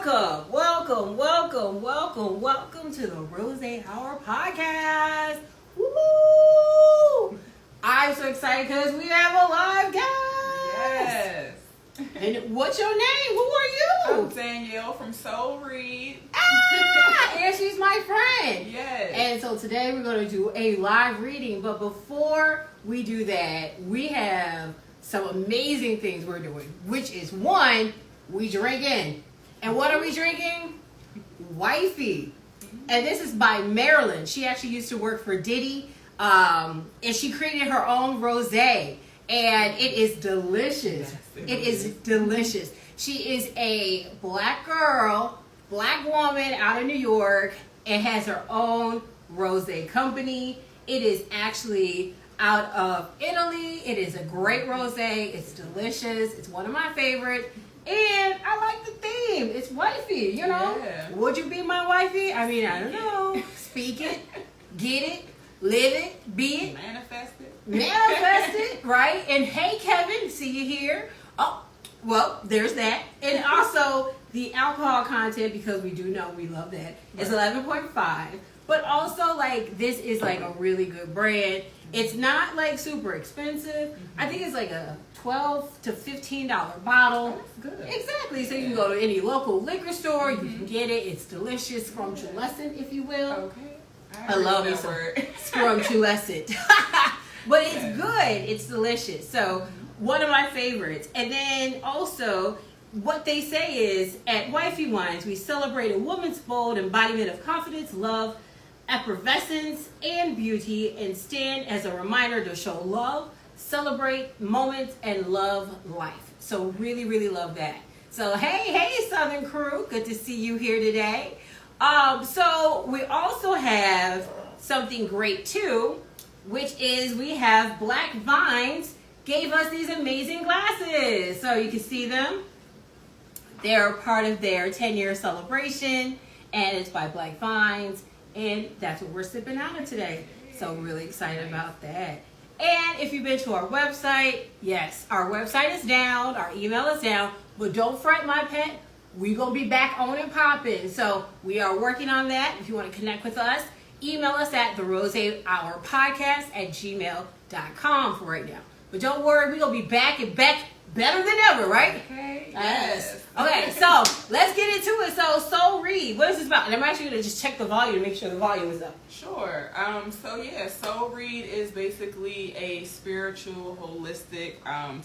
welcome to the Rosé Hour Podcast. Woo! I'm so excited because we have a live guest. Yes. And what's your name? Who are you? I'm Danielle from Soul Read. And she's my friend. Yes. And so today we're going to do a live reading. But before we do that, we have some amazing things we're doing, which is one, we drinking. And what are we drinking? Wifey. And this is by Marilyn. She actually used to work for Diddy. And she created her own rosé. And it is delicious. Yes, it is delicious. She is a black girl, black woman out of New York, and has her own rosé company. It is actually out of Italy. It is a great rosé. It's delicious. It's one of my favorite. And I like the theme. It's wifey, you know? Yeah. Would you be my wifey? I mean, I don't know. Speak it, get it, live it, be it. Manifest it. Manifest it, right? And hey, Kevin, see you here. Oh, well, there's that. And also the alcohol content, because we do know we love that, is 11.5. But also, like, this is like a really good brand. It's not like super expensive. I think it's like a $12 to $15 bottle. That's good. Exactly. So you can go to any local liquor store. You can get it. It's delicious, scrumptious, if you will. Okay. I love that me some word. scrumptious. But it's good. It's delicious. So one of my favorites. And then also, what they say is, at Wifey Wines, we celebrate a woman's bold embodiment of confidence, love, effervescence, and beauty, and stand as a reminder to show love, celebrate moments, and love life. So really, really love that. So hey, Southern crew, good to see you here today. So we also have something great too, which is we have Black Vines gave us these amazing glasses. So you can see them. They're part of their 10-year celebration, and it's by Black Vines. And that's what we're sipping out of today. So really excited about that. And if you've been to our website, yes, our website is down. Our email is down. But don't fret, my pet. We're going to be back on and popping. So we are working on that. If you want to connect with us, email us at therosehourpodcast@gmail.com for right now. But don't worry, we're going to be back and back better than ever, right? Okay. Yes. Okay, so let's get into it. So, Soul Read, what is this about? And I'm actually going to just check the volume to make sure the volume is up. Sure. Soul Read is basically a spiritual, holistic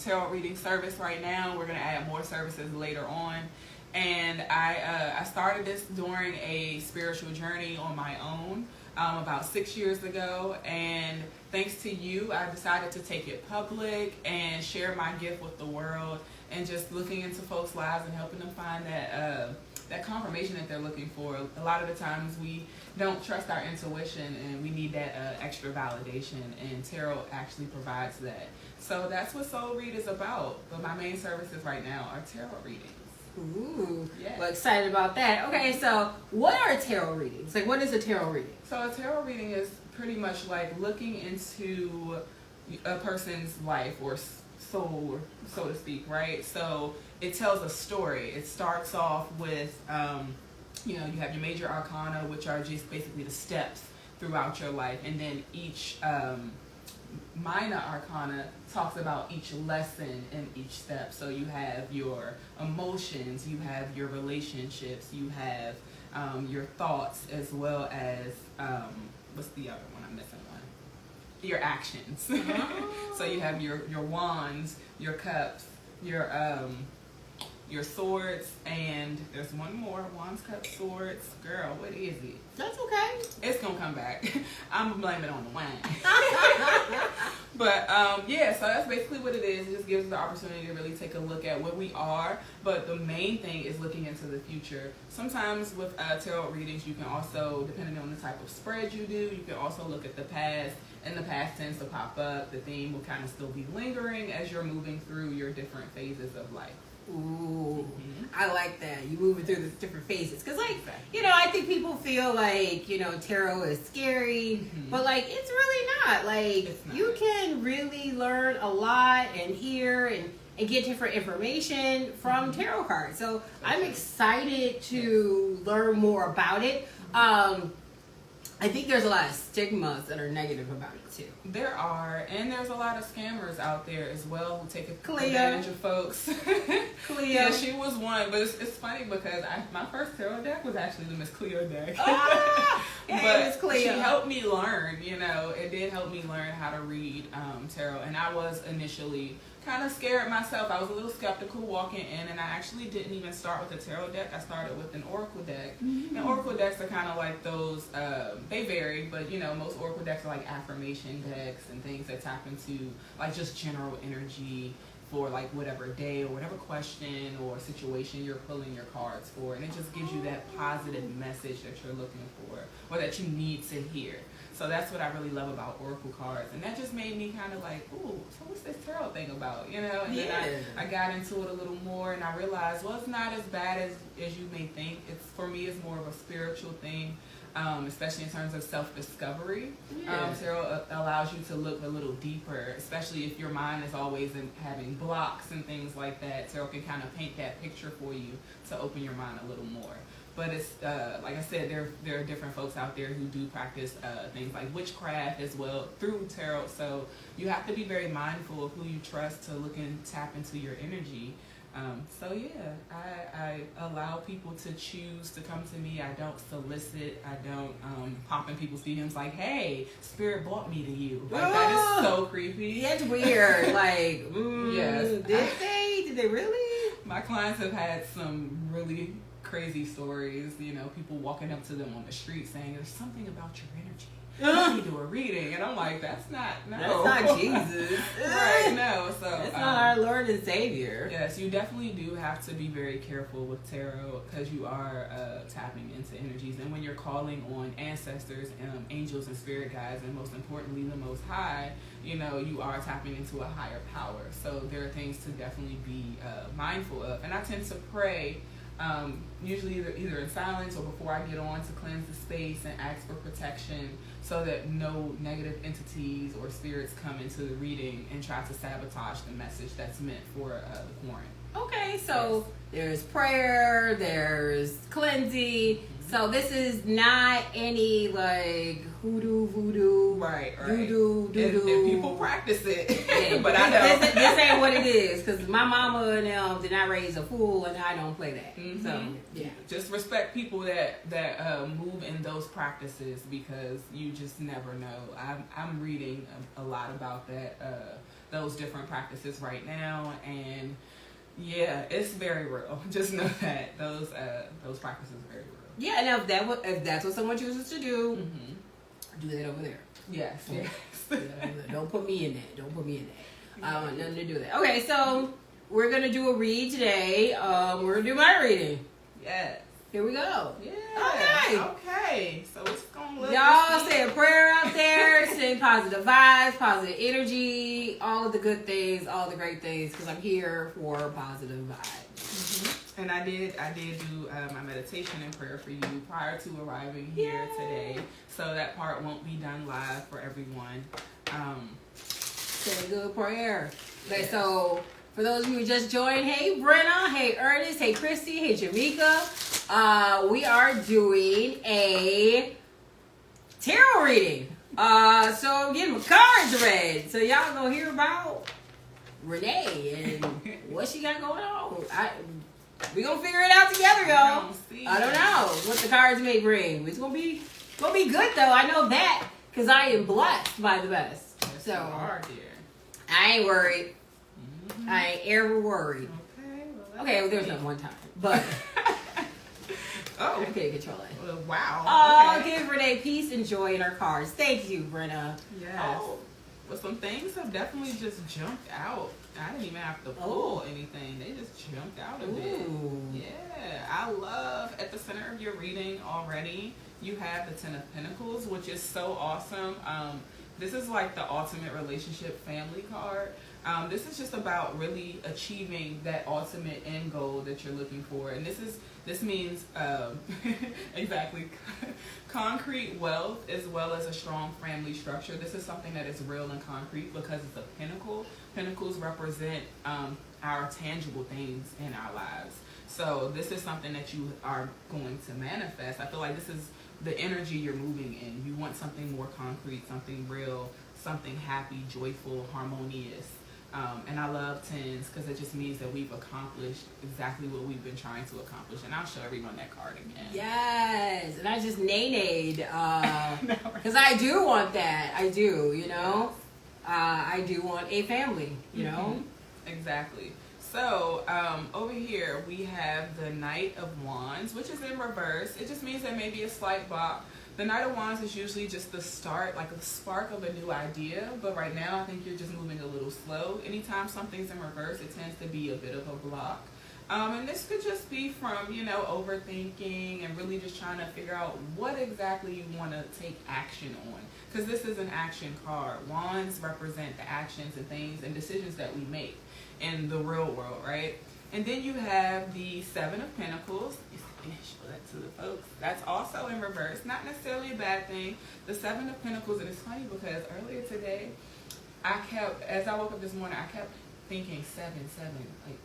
tarot reading service right now. We're going to add more services later on. And I started this during a spiritual journey on my own about 6 years ago. And thanks to you, I decided to take it public and share my gift with the world, and just looking into folks' lives and helping them find that confirmation that they're looking for. A lot of the times we don't trust our intuition, and we need that extra validation, and tarot actually provides that. So that's what Soul Read is about. But my main services right now are tarot readings. Ooh, yes. Well, excited about that. Okay, so what are tarot readings? Like, what is a tarot reading? So a tarot reading is pretty much like looking into a person's life or soul, so to speak, right? So it tells a story. It starts off with, you have your major arcana, which are just basically the steps throughout your life, and then each minor arcana talks about each lesson in each step. So you have your emotions, you have your relationships, you have your thoughts, as well as what's the other one? I'm missing one. Your actions. Oh. So you have your wands, your cups, your swords, and there's one more. Wands, cups, swords. Girl, what is it? That's okay. It's gonna come back. I'm gonna blame it on the wine. But so that's basically what it is. It just gives us the opportunity to really take a look at what we are. But the main thing is looking into the future. Sometimes with tarot readings, you can also, depending on the type of spread you do, you can also look at the past. And the past tends to pop up. The theme will kind of still be lingering as you're moving through your different phases of life. Ooh, I like that. You moving through the different phases. Because, like, you know, I think people feel like, you know, tarot is scary. But, like, it's really not. Like, you can really learn a lot and hear and get different information from tarot cards. So, I'm excited to learn more about it. I think there's a lot of stigmas that are negative about it too. There are, and there's a lot of scammers out there as well who take advantage of folks. Cleo. Yeah, she was one, but it's funny because my first tarot deck was actually the Miss Cleo deck. Yeah, but Miss Cleo. She helped me learn, you know, it did help me learn how to read tarot, and I was initially kind of scared myself. I was a little skeptical walking in, and I actually didn't even start with a tarot deck. I started with an oracle deck. And oracle decks are kind of like those, they vary, but you know, most oracle decks are like affirmation decks and things that tap into like just general energy for like whatever day or whatever question or situation you're pulling your cards for, and it just gives you that positive message that you're looking for or that you need to hear. So that's what I really love about oracle cards, and that just made me kind of like, ooh, so what's this tarot thing about, you know? And then I got into it a little more, and I realized, well, it's not as bad as you may think. It's, for me, it's more of a spiritual thing, especially in terms of self-discovery. Tarot allows you to look a little deeper, especially if your mind is always having blocks and things like that. Tarot can kind of paint that picture for you to open your mind a little more. But it's, like I said, there are different folks out there who do practice things like witchcraft as well through tarot. So you have to be very mindful of who you trust to look and tap into your energy. So yeah, I allow people to choose to come to me. I don't solicit. I don't pop in people's DMs like, hey, spirit brought me to you. Like, that is so creepy. That's weird. Like, yes. Did they really? My clients have had some really crazy stories, you know, people walking up to them on the street saying, there's something about your energy. You need to do a reading. And I'm like, that's not Jesus. Right, no. So that's not our Lord and Savior. Yes, you definitely do have to be very careful with tarot because you are tapping into energies. And when you're calling on ancestors, angels and spirit guides, and most importantly, the Most High, you know, you are tapping into a higher power. So there are things to definitely be mindful of. And I tend to pray usually either in silence or before I get on to cleanse the space and ask for protection so that no negative entities or spirits come into the reading and try to sabotage the message that's meant for the client. Okay, so there's prayer, there's cleansing. So this is not any like hoodoo, voodoo, right. Voodoo, And people practice it, yeah, but I know this ain't what it is because my mama and them did not raise a fool, and I don't play that. So yeah, just respect people that move in those practices because you just never know. I'm reading a lot about that those different practices right now, and yeah, it's very real. Just know that those practices are very real. Yeah, and if that's what someone chooses to do, do that over there. Yes. Don't put me in that. Don't put me in that. I don't want nothing to do with that. Okay, so we're gonna do a read today. We're gonna do my reading. Yes. Here we go. Yeah. Okay. So it's gonna look. Y'all say a prayer out there. Send positive vibes, positive energy, all of the good things, all the great things, because I'm here for positive vibes. And I did do my meditation and prayer for you prior to arriving here today, so that part won't be done live for everyone. Say a good prayer. Okay, so for those of you who just joined, hey Brenna, hey Ernest, hey Christy, hey Jamaica, we are doing a tarot reading. So I'm getting my cards read. So y'all gonna hear about Renee and what she got going on. We gonna figure it out together, y'all. I don't know what the cards may bring. It's gonna be good though. I know that because I am blessed by the best. Yes, so you are, dear. I ain't worried. I ain't ever worried. Okay, Well, there's not one time, but I can't control it. Well, wow. Oh, give Renee peace and joy in her cards. Thank you, Brenna. Yes. Oh. Well, some things have definitely just jumped out. I didn't even have to pull anything. They just jumped out a bit. Yeah. I love at the center of your reading already, you have the Ten of Pentacles, which is so awesome. This is like the ultimate relationship family card. This is just about really achieving that ultimate end goal that you're looking for, and this means exactly concrete wealth as well as a strong family structure. This is something that is real and concrete because it's a pinnacle. Pinnacles represent our tangible things in our lives. So this is something that you are going to manifest. I feel like this is the energy you're moving in. You want something more concrete, something real, something happy, joyful, harmonious. And I love 10s because it just means that we've accomplished exactly what we've been trying to accomplish. And I'll show everyone that card again. Yes, and I just nay-nayed because I do want that. I do, you know. I do want a family, you know. Exactly. So over here we have the Knight of Wands, which is in reverse. It just means there may be a slight block. The Knight of Wands is usually just the start, like a spark of a new idea. But right now I think you're just moving a little slow. Anytime something's in reverse, it tends to be a bit of a block. And this could just be from, you know, overthinking and really just trying to figure out what exactly you want to take action on. Because this is an action card. Wands represent the actions and things and decisions that we make in the real world, right? And then you have the Seven of Pentacles. Show that to the folks. That's also in reverse. Not necessarily a bad thing. The Seven of Pentacles, and it's funny because earlier today, as I woke up this morning, I kept thinking 7, like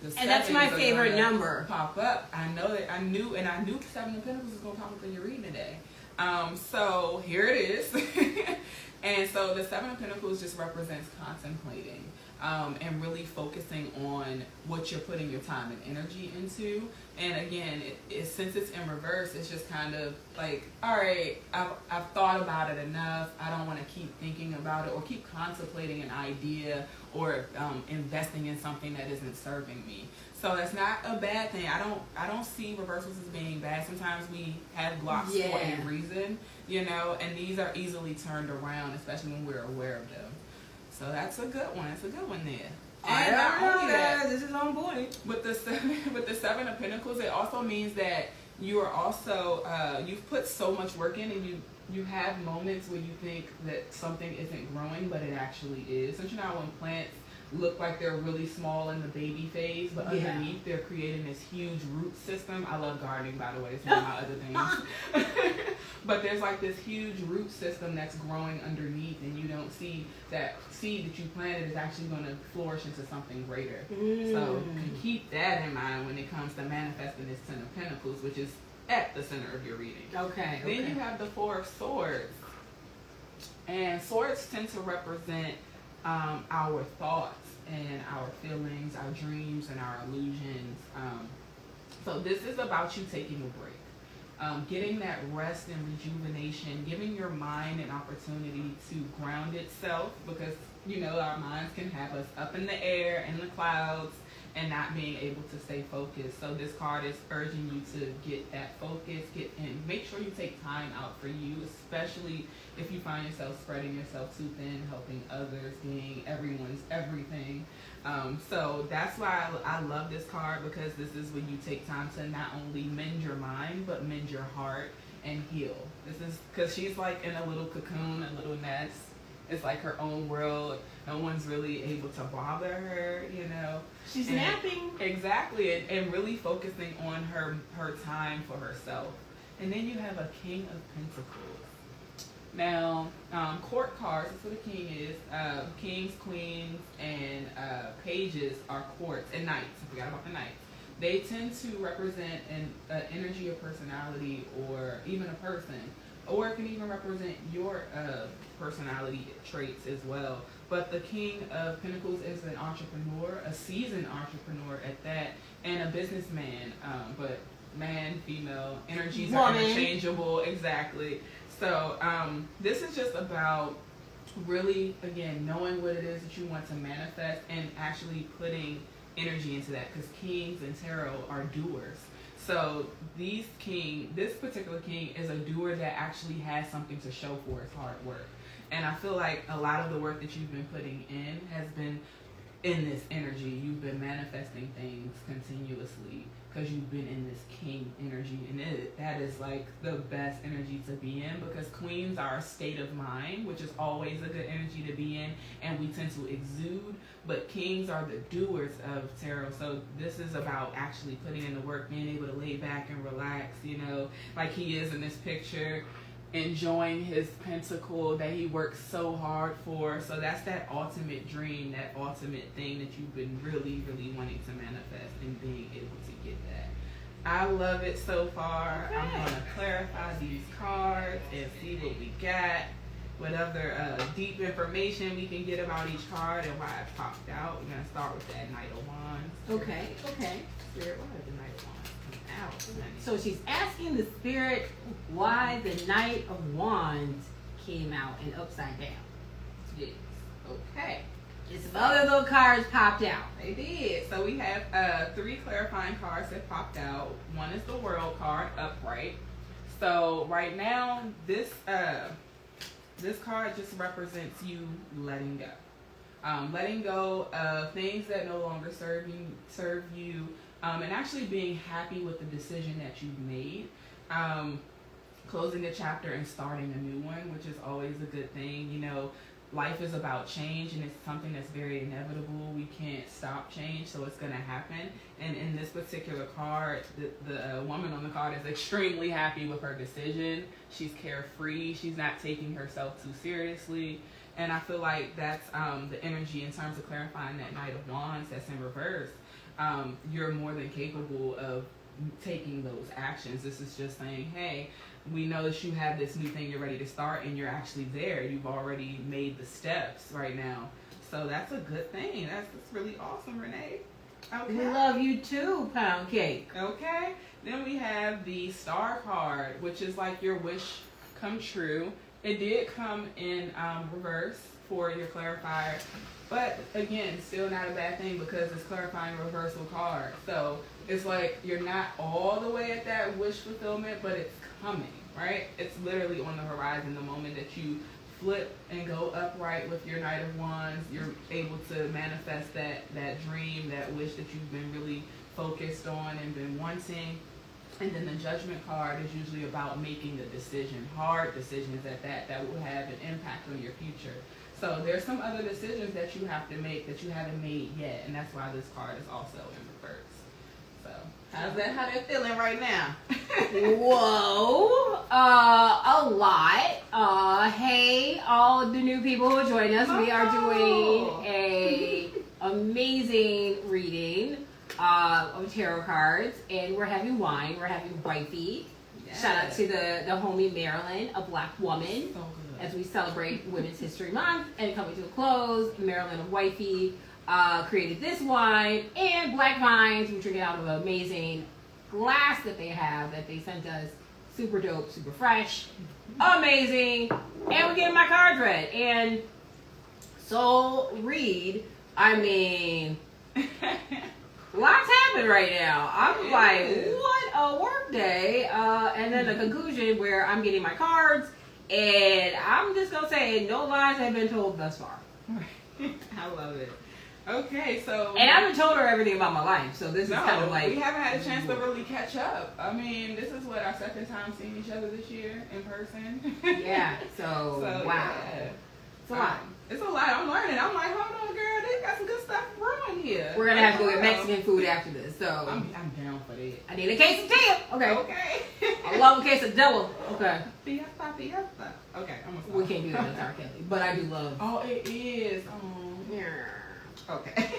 the and that's my favorite number. Pop up. I knew 7 of Pentacles was gonna pop up in your reading today. So here it is. And so the Seven of Pentacles just represents contemplating. And really focusing on what you're putting your time and energy into. And again, since it's in reverse, it's just kind of like, all right, I've thought about it enough. I don't want to keep thinking about it or keep contemplating an idea or investing in something that isn't serving me. So that's not a bad thing. I don't see reversals as being bad. Sometimes we have blocks for a reason, you know, and these are easily turned around, especially when we're aware of them. So that's a good one. It's a good one there. And not only that, this is on point. With the Seven of Pentacles, it also means that you are also you've put so much work in, and you have moments where you think that something isn't growing, but it actually is. Don't you know when plants look like they're really small in the baby phase, but underneath they're creating this huge root system? I love gardening, by the way. It's one of my other things. But there's like this huge root system that's growing underneath, and you don't see that seed that you planted is actually going to flourish into something greater. So keep that in mind when it comes to manifesting this Ten of Pentacles, which is at the center of your reading. Okay. Then you have the Four of Swords. And swords tend to represent our thoughts and our feelings, our dreams, and our illusions. So this is about you taking a break. Getting that rest and rejuvenation, giving your mind an opportunity to ground itself, because, you know, our minds can have us up in the air, in the clouds, and not being able to stay focused. So this card is urging you to get that focus, make sure you take time out for you, especially if you find yourself spreading yourself too thin, helping others, being everyone's everything. So that's why I love this card, because this is when you take time to not only mend your mind, but mend your heart and heal. This is because she's like in a little cocoon, a little nest. It's like her own world. No one's really able to bother her, you know. She's napping. Exactly, and really focusing on her time for herself. And then you have a King of Pentacles. Now, court cards, that's what a king is. Kings, queens, and pages are courts, and knights. I forgot about the knights. They tend to represent an energy or personality, or even a person. Or it can even represent your personality traits as well. But the King of Pentacles is an entrepreneur, a seasoned entrepreneur at that, and a businessman. But man, female, energies are interchangeable. Exactly. So this is just about really, again, knowing what it is that you want to manifest and actually putting energy into that, because kings and tarot are doers. So this particular king is a doer that actually has something to show for his hard work. And I feel like a lot of the work that you've been putting in has been in this energy. You've been manifesting things continuously because you've been in this king energy, and that is like the best energy to be in, because queens are a state of mind, which is always a good energy to be in, and we tend to exude, but kings are the doers of tarot. So this is about actually putting in the work, being able to lay back and relax, you know, like he is in this picture, enjoying his pentacle that he works so hard for. So that's that ultimate dream, that ultimate thing that you've been really, really wanting to manifest, and being able to get that. I love it so far. Okay. I'm going to clarify these cards and see what we got, what other deep information we can get about each card and why it popped out. We're going to start with that Knight of Wands. Okay. Spirit, why did the Knight of Wands come out? So she's asking the spirit why the Knight of Wands came out and upside down. Yes. Okay. Some other little cards popped out. They did. So we have 3 clarifying cards that popped out. One is the World card, upright. So right now, this card just represents you letting go. Letting go of things that no longer serve you, and actually being happy with the decision that you've made. Closing a chapter and starting a new one, which is always a good thing. You know, life is about change, and it's something that's very inevitable. We can't stop change, so it's going to happen. And in this particular card, the woman on the card is extremely happy with her decision. She's carefree. She's not taking herself too seriously. And I feel like that's the energy in terms of clarifying that Knight of Wands that's in reverse. You're more than capable of taking those actions. This is just saying, hey, we know that you have this new thing you're ready to start, and you're actually there. You've already made the steps right now. So that's a good thing. That's really awesome, Renee. Okay. We love you too, Pound Cake. Okay. Then we have the Star card, which is like your wish come true. It did come in reverse for your clarifier. But again, still not a bad thing, because it's clarifying reversal card. So it's like you're not all the way at that wish fulfillment, but it's coming, right? It's literally on the horizon. The moment that you flip and go upright with your Knight of Wands, you're able to manifest that dream, that wish that you've been really focused on and been wanting. And then the Judgment card is usually about making a decision, hard decisions at that will have an impact on your future. So there's some other decisions that you have to make that you haven't made yet, and that's why this card is also in reverse. So how they're feeling right now? Whoa, a lot. Hey, all the new people who join us, we are doing a amazing reading of tarot cards, and we're having wine. We're having Wifey. Yes. Shout out to the homie Marilyn, a black woman. So good. As we celebrate Women's History Month and coming to a close, Marilyn of Wifey created this wine, and Black Vines. We're drinking out of an amazing glass that they have that they sent us. Super dope, super fresh, amazing. And we're getting my cards read. And Soul Read, I mean, lots happened right now. I'm like, what a work day. And then the conclusion where I'm getting my cards, and I'm just going to say no lies have been told thus far. I love it. Okay, so... And I haven't told her everything about my life, so this is kind of like... we haven't had a chance to really catch up. I mean, this is what, our second time seeing each other this year in person? Yeah, so wow. Yeah. It's a lot. It's a lot. I'm learning. I'm like, hold on, girl, they got some good stuff brewing here. We're going to have to go get Mexican food after this, so... I'm down for that. I need a quesadilla. Okay. Okay. I love a quesadilla. Okay. Fiesta. Okay, I'm gonna stop. We can't do that with R. Kelly, but I do love... Oh, it is. Oh. Yeah. Okay.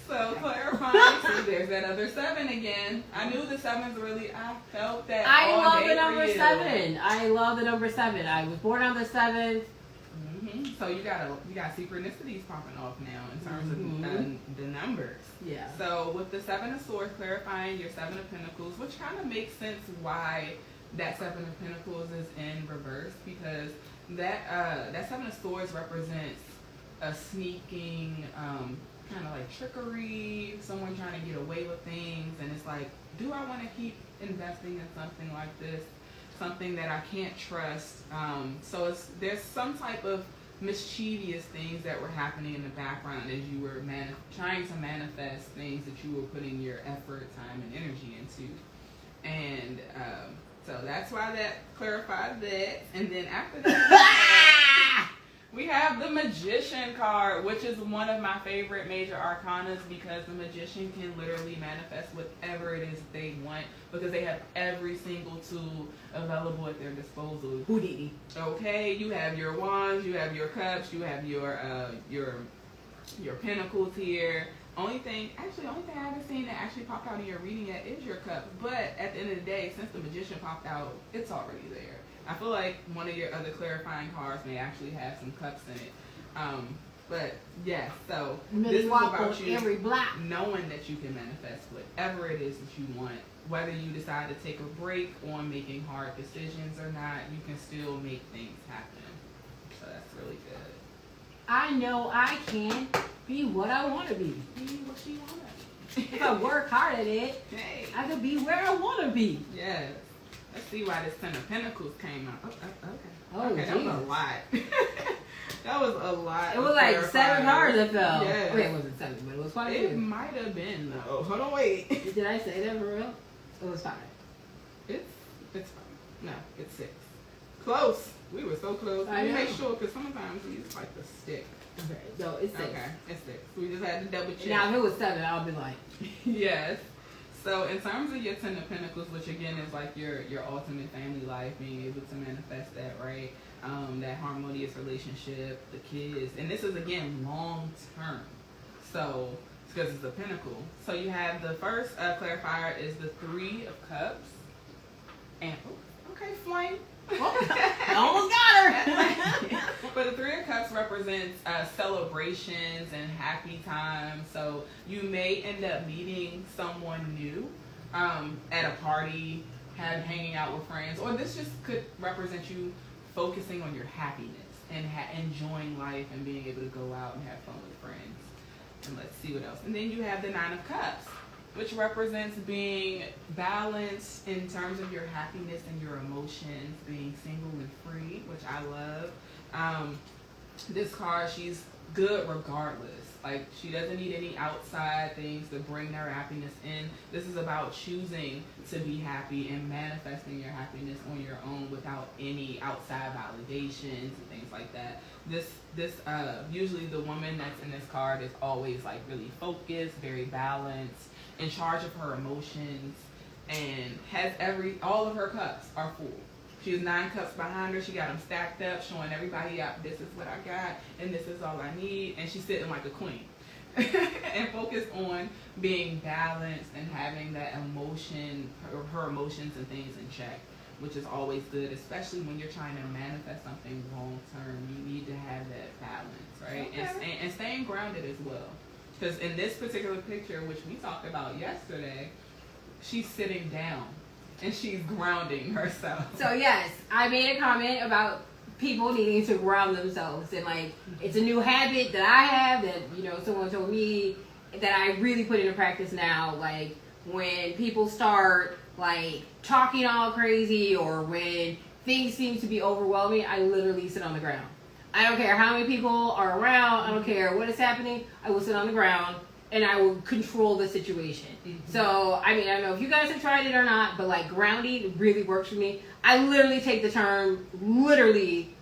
So clarifying, see, there's that other 7 again. I knew the 7's really, I felt that. I love the number 7. I love the number 7. I was born on the 7th. Mm-hmm. So you got synchronicities popping off now in terms of the numbers. Yeah. So with the 7 of Swords, clarifying your 7 of Pentacles, which kind of makes sense why that 7 of Pentacles is in reverse, because that 7 of Swords represents a sneaking, kind of like trickery, someone trying to get away with things, and it's like, do I want to keep investing in something like this, something that I can't trust? So there's some type of mischievous things that were happening in the background as you were trying to manifest things that you were putting your effort, time, and energy into. And so that's why that clarified that. And then after that, we have the Magician card, which is one of my favorite major arcanas because the Magician can literally manifest whatever it is they want because they have every single tool available at their disposal. Houdini. Okay, you have your wands, you have your cups, you have your pentacles here. Only thing I haven't seen that actually popped out in your reading yet is your cup. But at the end of the day, since the Magician popped out, it's already there. I feel like one of your other clarifying cards may actually have some cups in it. But yes, so this is about you every block. knowing that you can manifest whatever it is that you want. Whether you decide to take a break on making hard decisions or not, you can still make things happen. So that's really good. I know I can be what I want to be. Be what you want to be. If I work hard at it, Hey. I could be where I want to be. Yes. Let's see why this Ten of Pentacles came out. Okay. Oh, okay, that was a lot. That was a lot. It was like 7 cards that fell. Yes. Okay, it wasn't 7, but it was quite a It few. might have been though. Hold on, wait. Did I say that for real? It was 5. It's 5. No, it's 6. Close. We were so close. I We know. make sure because sometimes we use like the stick. Okay, no, it's 6. Okay, it's 6. We just had to double check. Now, if it was 7, I'll be like, Yes. So in terms of your Ten of Pentacles, which again is like your ultimate family life, being able to manifest that, right? That harmonious relationship, the kids, and this is again long term. So it's because it's a pentacle. So you have the first clarifier is the 3 of Cups, and okay, flame. I almost got her. But the 3 of Cups represents celebrations and happy times. So you may end up meeting someone new at a party, hanging out with friends, or this just could represent you focusing on your happiness and enjoying life and being able to go out and have fun with friends. And let's see what else. And then you have the 9 of Cups, which represents being balanced in terms of your happiness and your emotions, being single and free, which I love. This card, she's good regardless. Like, she doesn't need any outside things to bring their happiness in. This is about choosing to be happy and manifesting your happiness on your own without any outside validations and things like that. This usually the woman that's in this card is always like really focused, very balanced, in charge of her emotions, and has all of her cups are full. She has 9 cups behind her. She got them stacked up, showing everybody out, this is what I got, and this is all I need. And she's sitting like a queen. And focused on being balanced and having that emotion, her emotions and things in check, which is always good, especially when you're trying to manifest something long term. You need to have that balance, right? Okay. And staying grounded as well. Because in this particular picture, which we talked about yesterday, she's sitting down. And she's grounding herself. So yes, I made a comment about people needing to ground themselves, and like it's a new habit that I have that someone told me that I really put into practice now. Like when people start like talking all crazy or when things seem to be overwhelming, I literally sit on the ground. I don't care how many people are around. I don't care what is happening. I will sit on the ground and I will control the situation. Mm-hmm. So, I mean, I don't know if you guys have tried it or not, but like grounding really works for me. I literally take the term literally.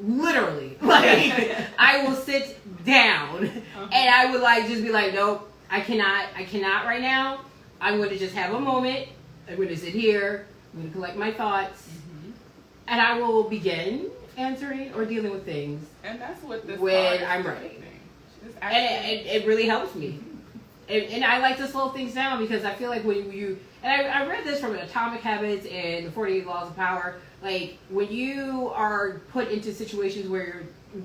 Like, I will sit down and I would like just be like, nope, I cannot right now. I'm going to just have a moment. I'm going to sit here. I'm going to collect my thoughts. Mm-hmm. And I will begin answering or dealing with things. And that's what this when I'm ready. And it really helps me. And I like to slow things down because I feel like when you and I read this from Atomic Habits and the 48 Laws of Power, like when you are put into situations where you're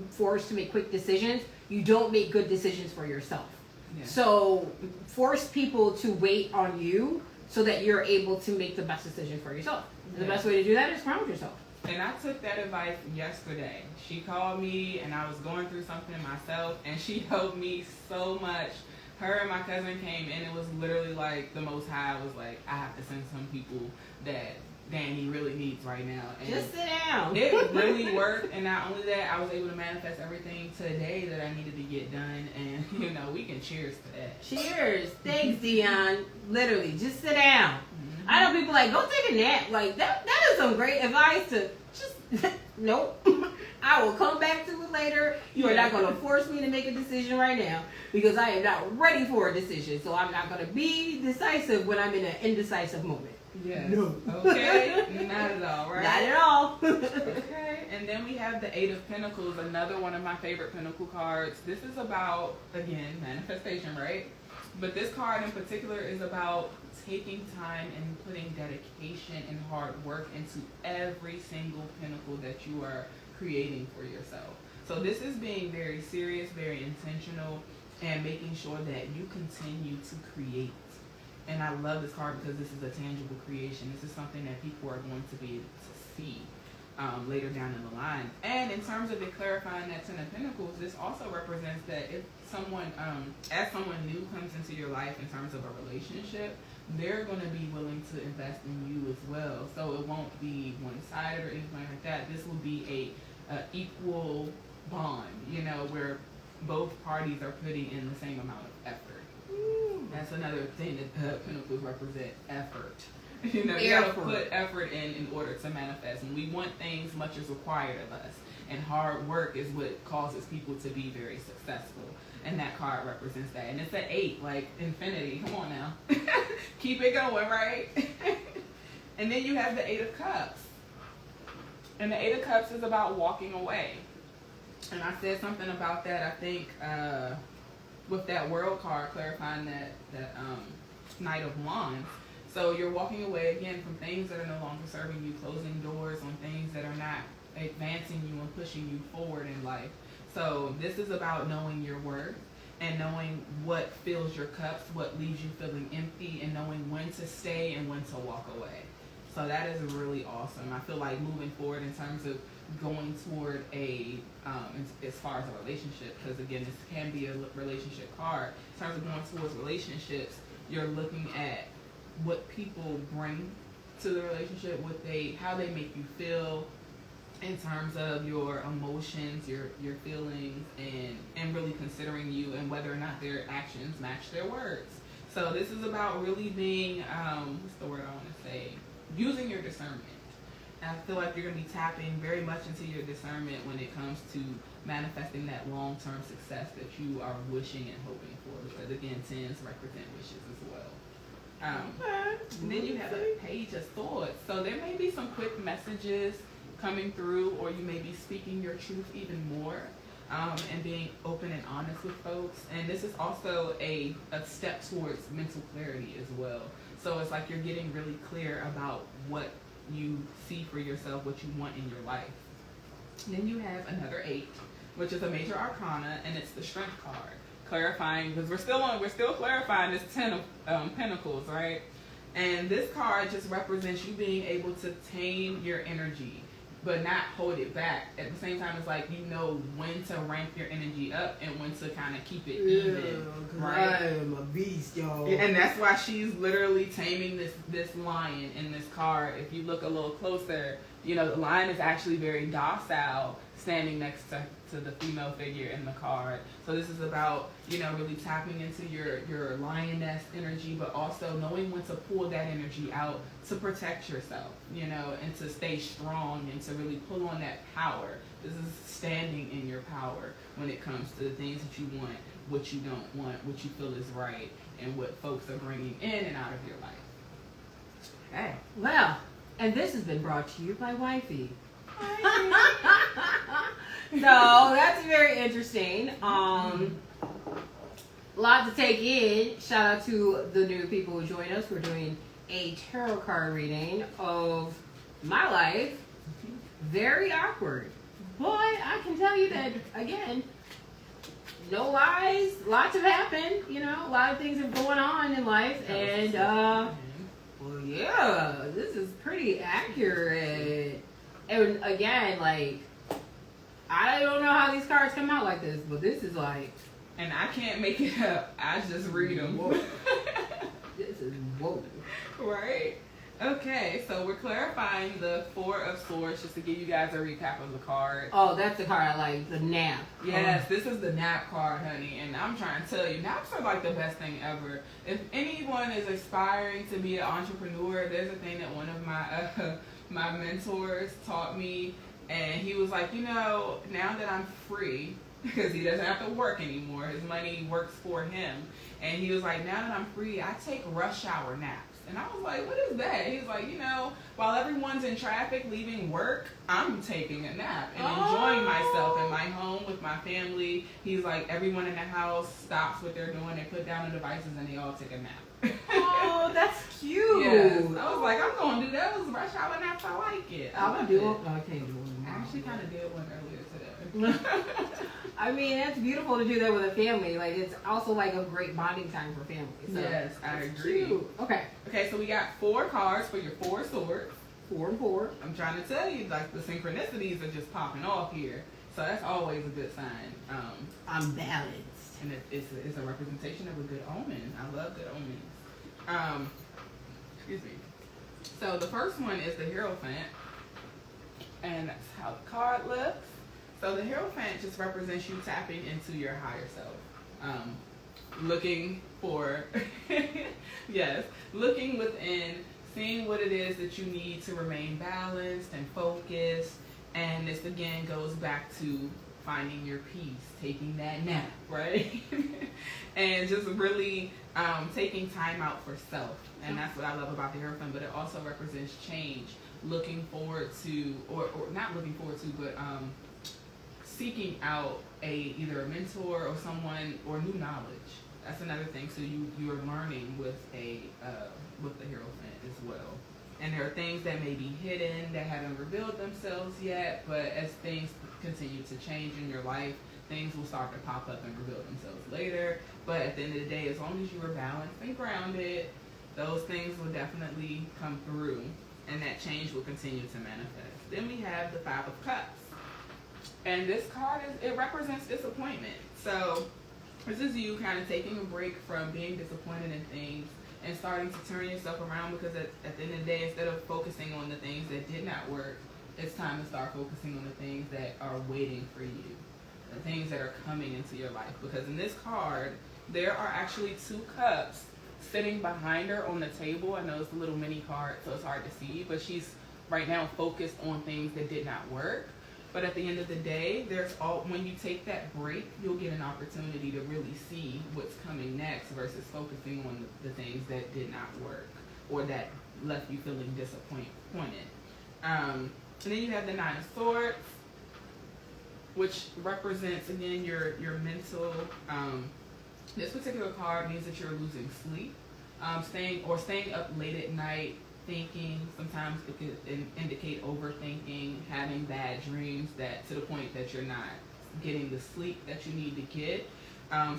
forced to make quick decisions, you don't make good decisions for yourself. Yeah. So force people to wait on you so that you're able to make the best decision for yourself. And the best way to do that is ground yourself. And I took that advice yesterday. She called me and I was going through something myself and she helped me so much. Her and my cousin came and it was literally like the Most High was like, I have to send some people that Danny really needs right now. And just sit down. it really worked, and not only that, I was able to manifest everything today that I needed to get done, and you know, we can cheers to that. Cheers. Thanks, Dion. Literally, just sit down. Mm-hmm. I know people like, go take a nap. Like, that is some great advice to just, nope. I will come back to it later. You are not going to force me to make a decision right now because I am not ready for a decision. So I'm not going to be decisive when I'm in an indecisive moment. Yes. No. Okay. Not at all, right? Not at all. Okay. And then we have the Eight of Pentacles, another one of my favorite Pentacle cards. This is about, again, manifestation, right? But this card in particular is about taking time and putting dedication and hard work into every single pinnacle that you are creating for yourself. So this is being very serious, very intentional, and making sure that you continue to create. And I love this card because this is a tangible creation. This is something that people are going to be able to see later down in the line. And in terms of it clarifying that Ten of Pentacles, this also represents that if someone, as someone new comes into your life in terms of a relationship, they're going to be willing to invest in you as well. So it won't be one-sided or anything like that. This will be a equal bond, you know, where both parties are putting in the same amount of effort. That's another thing that Pentacles represent, effort. You know, you gotta put effort in order to manifest. And we want things much as required of us. And hard work is what causes people to be very successful. And that card represents that. And it's an 8, like infinity. Come on now. Keep it going, right? And then you have the 8 of Cups. And the 8 of Cups is about walking away. And I said something about that, I think, with that World card, clarifying that Knight of Wands. So you're walking away, again, from things that are no longer serving you, closing doors on things that are not advancing you and pushing you forward in life. So this is about knowing your worth and knowing what fills your cups, what leaves you feeling empty, and knowing when to stay and when to walk away. So that is really awesome. I feel like moving forward in terms of going toward as far as a relationship, because again, this can be a relationship card. In terms of going towards relationships, you're looking at what people bring to the relationship, how they make you feel in terms of your emotions, your feelings, and really considering you and whether or not their actions match their words. So this is about really being, what's the word I want to say? Using your discernment. And I feel like you're going to be tapping very much into your discernment when it comes to manifesting that long-term success that you are wishing and hoping for. Because again, 10s represent wishes as well. And then you have a Page of Swords. So there may be some quick messages coming through, or you may be speaking your truth even more, and being open and honest with folks. And this is also a step towards mental clarity as well. So it's like you're getting really clear about what you see for yourself, what you want in your life. Then you have another 8, which is a major arcana, and it's the Strength card. Clarifying, because we're still clarifying this 10 of Pentacles, right? And this card just represents you being able to tame your energy, but not hold it back. At the same time, it's like you know when to ramp your energy up and when to kind of keep it even, right? I am a beast, y'all. And that's why she's literally taming this lion in this card. If you look a little closer, you know, the lion is actually very docile, standing next to the female figure in the card. So this is about, you know, really tapping into your lioness energy, but also knowing when to pull that energy out to protect yourself, you know, and to stay strong and to really pull on that power. This is standing in your power when it comes to the things that you want, what you don't want, what you feel is right, and what folks are bringing in and out of your life. Okay. Well, and this has been brought to you by Wifey. So that's very interesting. Lot to take in. Shout out to the new people who join us. We're doing a tarot card reading of my life. Very awkward, but I can tell you that again, no lies. Lots have happened. You know, a lot of things are going on in life, and well, yeah, this is pretty accurate. And again, like, I don't know how these cards come out like this, but this is like... And I can't make it up. I just read them. This is whoa. Right? Okay, so we're clarifying the Four of Swords just to give you guys a recap of the card. Oh, that's the card I like, the nap. Yes, this is the nap card, honey, and I'm trying to tell you, naps are like the best thing ever. If anyone is aspiring to be an entrepreneur, there's a thing that one of my my mentors taught me, and he was like, you know, now that I'm free, because he doesn't have to work anymore, his money works for him, and he was like, now that I'm free, I take rush hour naps. And I was like, what is that? He's like, you know, while everyone's in traffic leaving work, I'm taking a nap and enjoying myself in my home with my family. He's like, everyone in the house stops what they're doing, they put down the devices, and they all take a nap. Oh, that's cute. Yes. I was like, I'm going to do those rush hour naps. I like it. I'm going to do it. No, I can't do one. I actually kind of did one earlier today. I mean, that's beautiful to do that with a family. Like, it's also like a great bonding time for family. So Yes, I agree. cute. Okay. Okay, so we got 4 cards for your 4 swords. 4 and 4. I'm trying to tell you, like, the synchronicities are just popping off here. So that's always a good sign. I'm balanced. And it's a representation of a good omen. I love good omens. Excuse me. So the first one is the Hierophant. And that's how the card looks. So the Hierophant just represents you tapping into your higher self. Looking for, yes, looking within, seeing what it is that you need to remain balanced and focused. And this again goes back to finding your peace, taking that nap, right? And just really taking time out for self. And that's what I love about the Hierophant, but it also represents change, looking forward to, or not looking forward to, but seeking out either a mentor or someone or new knowledge. That's another thing. So you are learning with the Hierophant as well. And there are things that may be hidden that haven't revealed themselves yet, but as things continue to change in your life, things will start to pop up and reveal themselves later. But at the end of the day, as long as you are balanced and grounded, those things will definitely come through, and that change will continue to manifest. Then we have the Five of Cups. And this card, it represents disappointment. So this is you kind of taking a break from being disappointed in things and starting to turn yourself around, because at the end of the day, instead of focusing on the things that did not work, it's time to start focusing on the things that are waiting for you, the things that are coming into your life. Because in this card, there are actually 2 cups sitting behind her on the table. I know it's a little mini card, so it's hard to see, but she's right now focused on things that did not work. But at the end of the day, when you take that break, you'll get an opportunity to really see what's coming next versus focusing on the things that did not work or that left you feeling disappointed. And then you have the Nine of Swords, which represents, again, your mental. This particular card means that you're losing sleep, staying up late at night, thinking. Sometimes it could indicate overthinking, having bad dreams, that to the point that you're not getting the sleep that you need to get.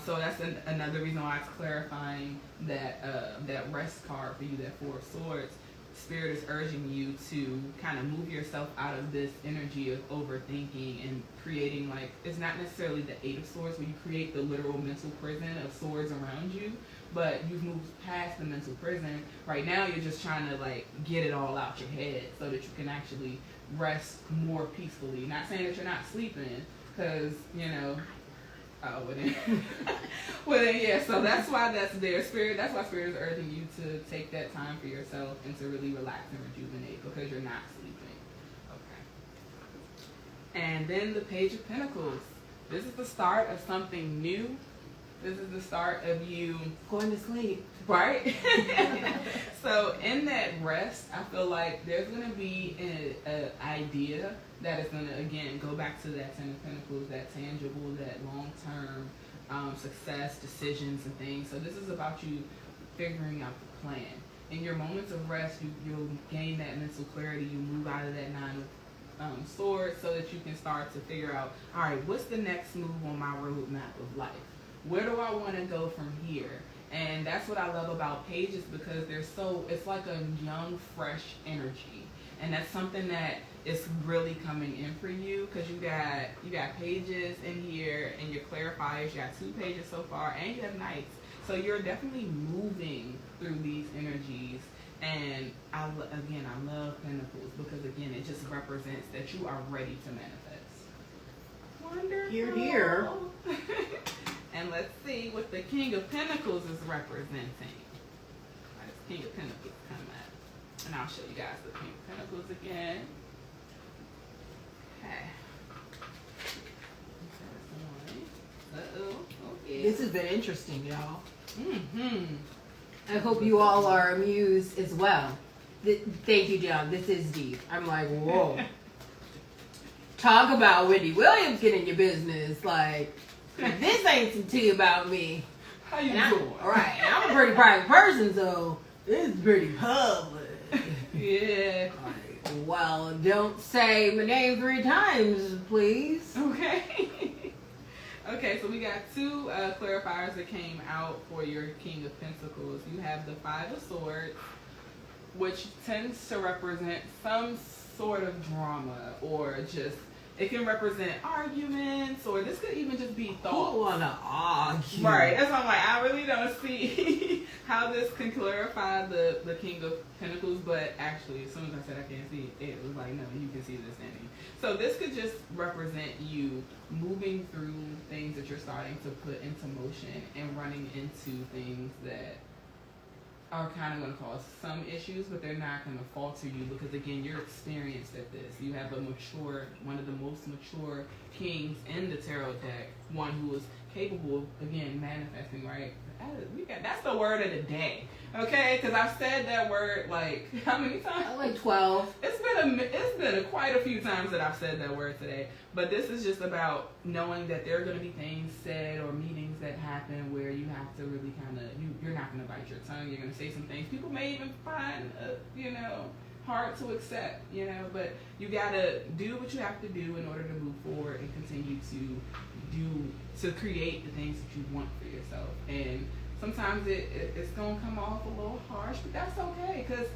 So that's another reason why it's clarifying that rest card for you, that Four of Swords. Spirit is urging you to kind of move yourself out of this energy of overthinking and creating, like, it's not necessarily the Eight of Swords where you create the literal mental prison of swords around you, but you've moved past the mental prison. Right now you're just trying to, like, get it all out your head so that you can actually rest more peacefully. Not saying that you're not sleeping, because, you know, well then, yeah, so that's why that's there. That's why Spirit is urging you to take that time for yourself and to really relax and rejuvenate, because you're not sleeping. Okay. And then the Page of Pentacles. This is the start of something new. This is the start of you going to sleep. Right? So in that rest, I feel like there's going to be an idea that is going to, again, go back to that Ten of Pentacles, that tangible, that long-term success, decisions, and things. So this is about you figuring out the plan. In your moments of rest, you'll gain that mental clarity. You move out of that Nine of Swords so that you can start to figure out, all right, what's the next move on my roadmap of life? Where do I want to go from here? And that's what I love about pages, because it's like a young, fresh energy. And that's something that is really coming in for you, because you got pages in here and your clarifiers. You got 2 pages so far, and you have knights. So you're definitely moving through these energies And I love Pentacles because, again, it just represents that you are ready to manifest. Wonderful. Here, here. And let's see what the King of Pentacles is representing. Why does King of Pentacles come up? And I'll show you guys the King of Pentacles again. Okay. Okay. This has been interesting, y'all. Mm-hmm. I hope you all are amused as well. Thank you, John. This is deep. I'm like, whoa. Talk about Wendy Williams getting your business. Like, this ain't some tea about me. How you doing? All right. I'm a pretty private person, so this is pretty public. Yeah. Like, well, don't say my name 3 times, please. Okay. Okay, so we got 2 clarifiers that came out for your King of Pentacles. You have the 5 of Swords, which tends to represent some sort of drama, or just, it can represent arguments, or this could even just be thoughts. Who wanna argue? Right, that's why I'm like, I really don't see how this can clarify the King of Pentacles, but actually, as soon as I said I can't see it, it was like, no, you can see this ending. So this could just represent you moving through things that you're starting to put into motion and running into things that are kind of going to cause some issues, but they're not going to falter you because, again, you're experienced at this. You have one of the most mature kings in the tarot deck, one who is capable of, again, manifesting, right? That's the word of the day, okay? Because I've said that word, like, how many times? Like 12. It's been quite a few times that I've said that word today. But this is just about knowing that there are going to be things said or meetings that happen where you have to really kind of, you're not going to bite your tongue. You're going to say some things people may even find, hard to accept, but you got to do what you have to do in order to move forward and continue to create the things that you want for yourself. And sometimes it's going to come off a little harsh, but that's okay, because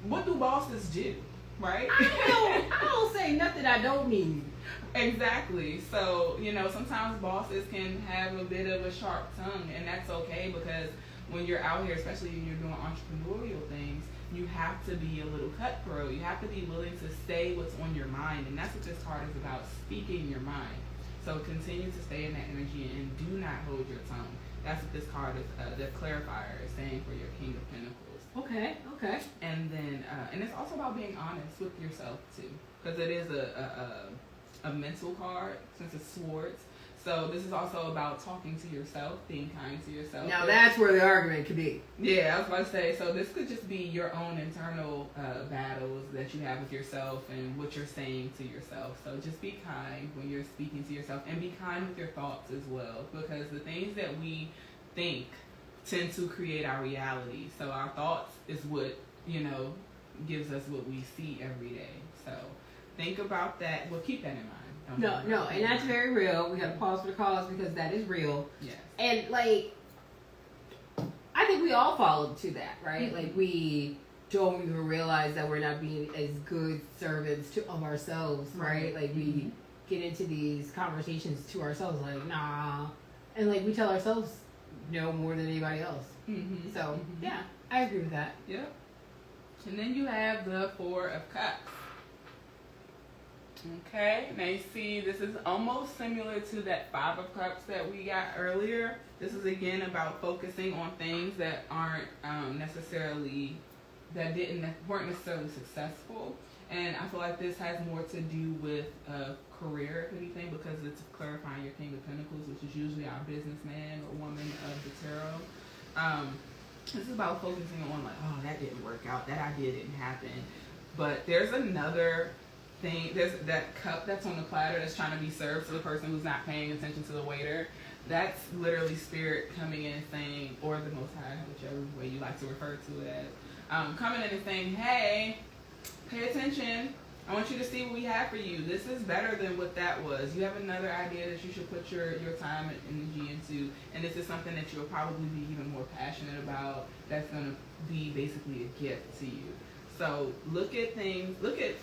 what do bosses do, right? I don't say nothing I don't mean. Exactly. So, sometimes bosses can have a bit of a sharp tongue, and that's okay, because when you're out here, especially when you're doing entrepreneurial things, you have to be a little cutthroat. You have to be willing to say what's on your mind, and that's what this card is about, speaking your mind. So continue to stay in that energy and do not hold your tongue. That's what this card is, the clarifier is saying for your King of Pentacles. Okay. And then, and it's also about being honest with yourself too, because it is a mental card since it's swords. So this is also about talking to yourself, being kind to yourself. Now that's where the argument could be. Yeah, I was about to say, so this could just be your own internal battles that you have with yourself and what you're saying to yourself. So just be kind when you're speaking to yourself, and be kind with your thoughts as well, because the things that we think tend to create our reality. So our thoughts is what, gives us what we see every day. So think about that. Well, keep that in mind. No, and that's very real. We got to pause for the cause because that is real. Yes. And I think we all fall into that, right? Mm-hmm. Like we don't even realize that we're not being as good servants of ourselves, right? Like we get into these conversations to ourselves, like nah, and like we tell ourselves no more than anybody else. Mm-hmm. So yeah, I agree with that. Yep. And then you have the 4 of Cups. Okay, now you see this is almost similar to that 5 of Cups that we got earlier. This is again about focusing on things that aren't weren't necessarily successful. And I feel like this has more to do with career, if anything, because it's clarifying your King of Pentacles, which is usually our businessman or woman of the tarot. This is about focusing on like, oh, that didn't work out, that idea didn't happen. But there's another thing, there's that cup that's on the platter that's trying to be served to the person who's not paying attention to the waiter. That's literally spirit coming in saying, or the Most High, whichever way you like to refer to it as, coming in and saying, hey, pay attention. I want you to see what we have for you. This is better than what that was. You have another idea that you should put your time and energy into, and this is something that you'll probably be even more passionate about. That's going to be basically a gift to you. So look at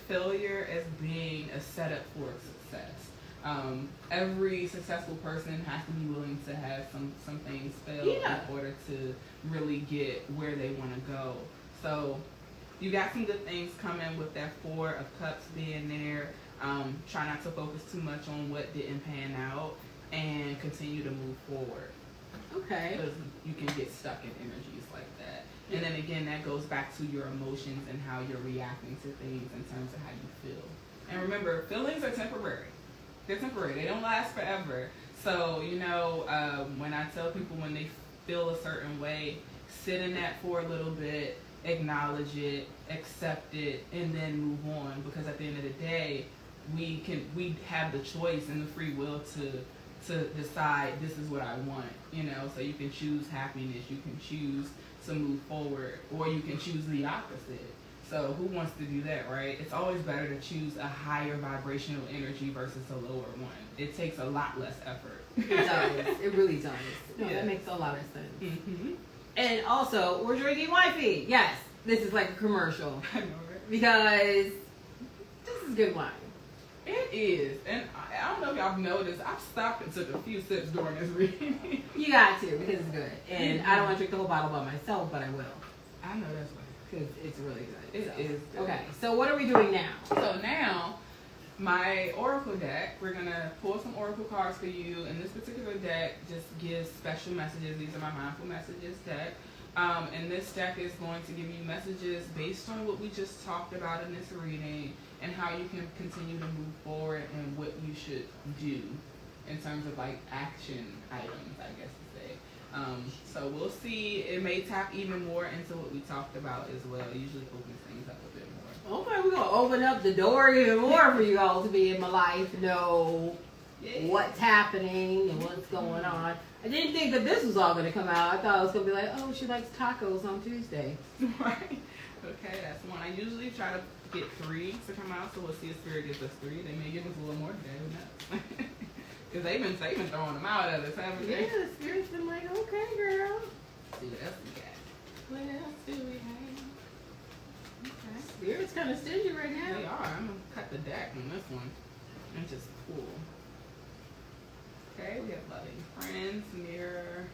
failure as being a setup for success. Every successful person has to be willing to have some things fail in order to really get where they want to go. So you got some good things coming with that Four of Cups being there. Try not to focus too much on what didn't pan out and continue to move forward. Okay. Because you can get stuck in energies like that. And then again, that goes back to your emotions and how you're reacting to things in terms of how you feel. And remember, feelings are temporary. They're temporary. They don't last forever. So, you know, when I tell people when they feel a certain way, sit in that for a little bit, acknowledge it, accept it, and then move on. Because at the end of the day, we have the choice and the free will to decide this is what I want, you know. So you can choose happiness, you can choose to move forward, or you can choose the opposite. So who wants to do that, right? It's always better to choose a higher vibrational energy versus a lower one. It takes a lot less effort. It does. It really does. No, Yeah. That makes a lot of sense. Mm-hmm. And also, we're drinking Wifey. Yes, this is like a commercial. I know, right? Because this is good wine. It is. And I don't know if y'all have noticed, I've stopped and took a few sips during this reading. You got to, because it's good. And I don't want to drink the whole bottle by myself, but I will. I know that's right. Because it's really good. It is good. Okay, so what are we doing now? So now, my oracle deck, we're going to pull some oracle cards for you. And this particular deck just gives special messages. These are my mindful messages deck. And this deck is going to give you messages based on what we just talked about in this reading and how you can continue to move forward and what you should do in terms of like action items, I guess to say. So we'll see. It may tap even more into what we talked about as well. It usually opens things up a bit more. Okay, we're going to open up the door even more for you all to be in my life, know what's happening and what's going on. I didn't think that this was all going to come out. I thought it was going to be like, oh, she likes tacos on Tuesday. Right. Okay, that's one. I usually try to get 3 to come out, so we'll see if Spirit gives us 3. They may give us a little more today. Who knows? Because they've been throwing them out at us, haven't they? Yeah, the Spirit's been like, okay, girl. See what else we got. What else do we have? Okay. Spirit's kind of stingy right now. They are. I'm going to cut the deck on this one and just pull. Okay, we have loving friends, mirror,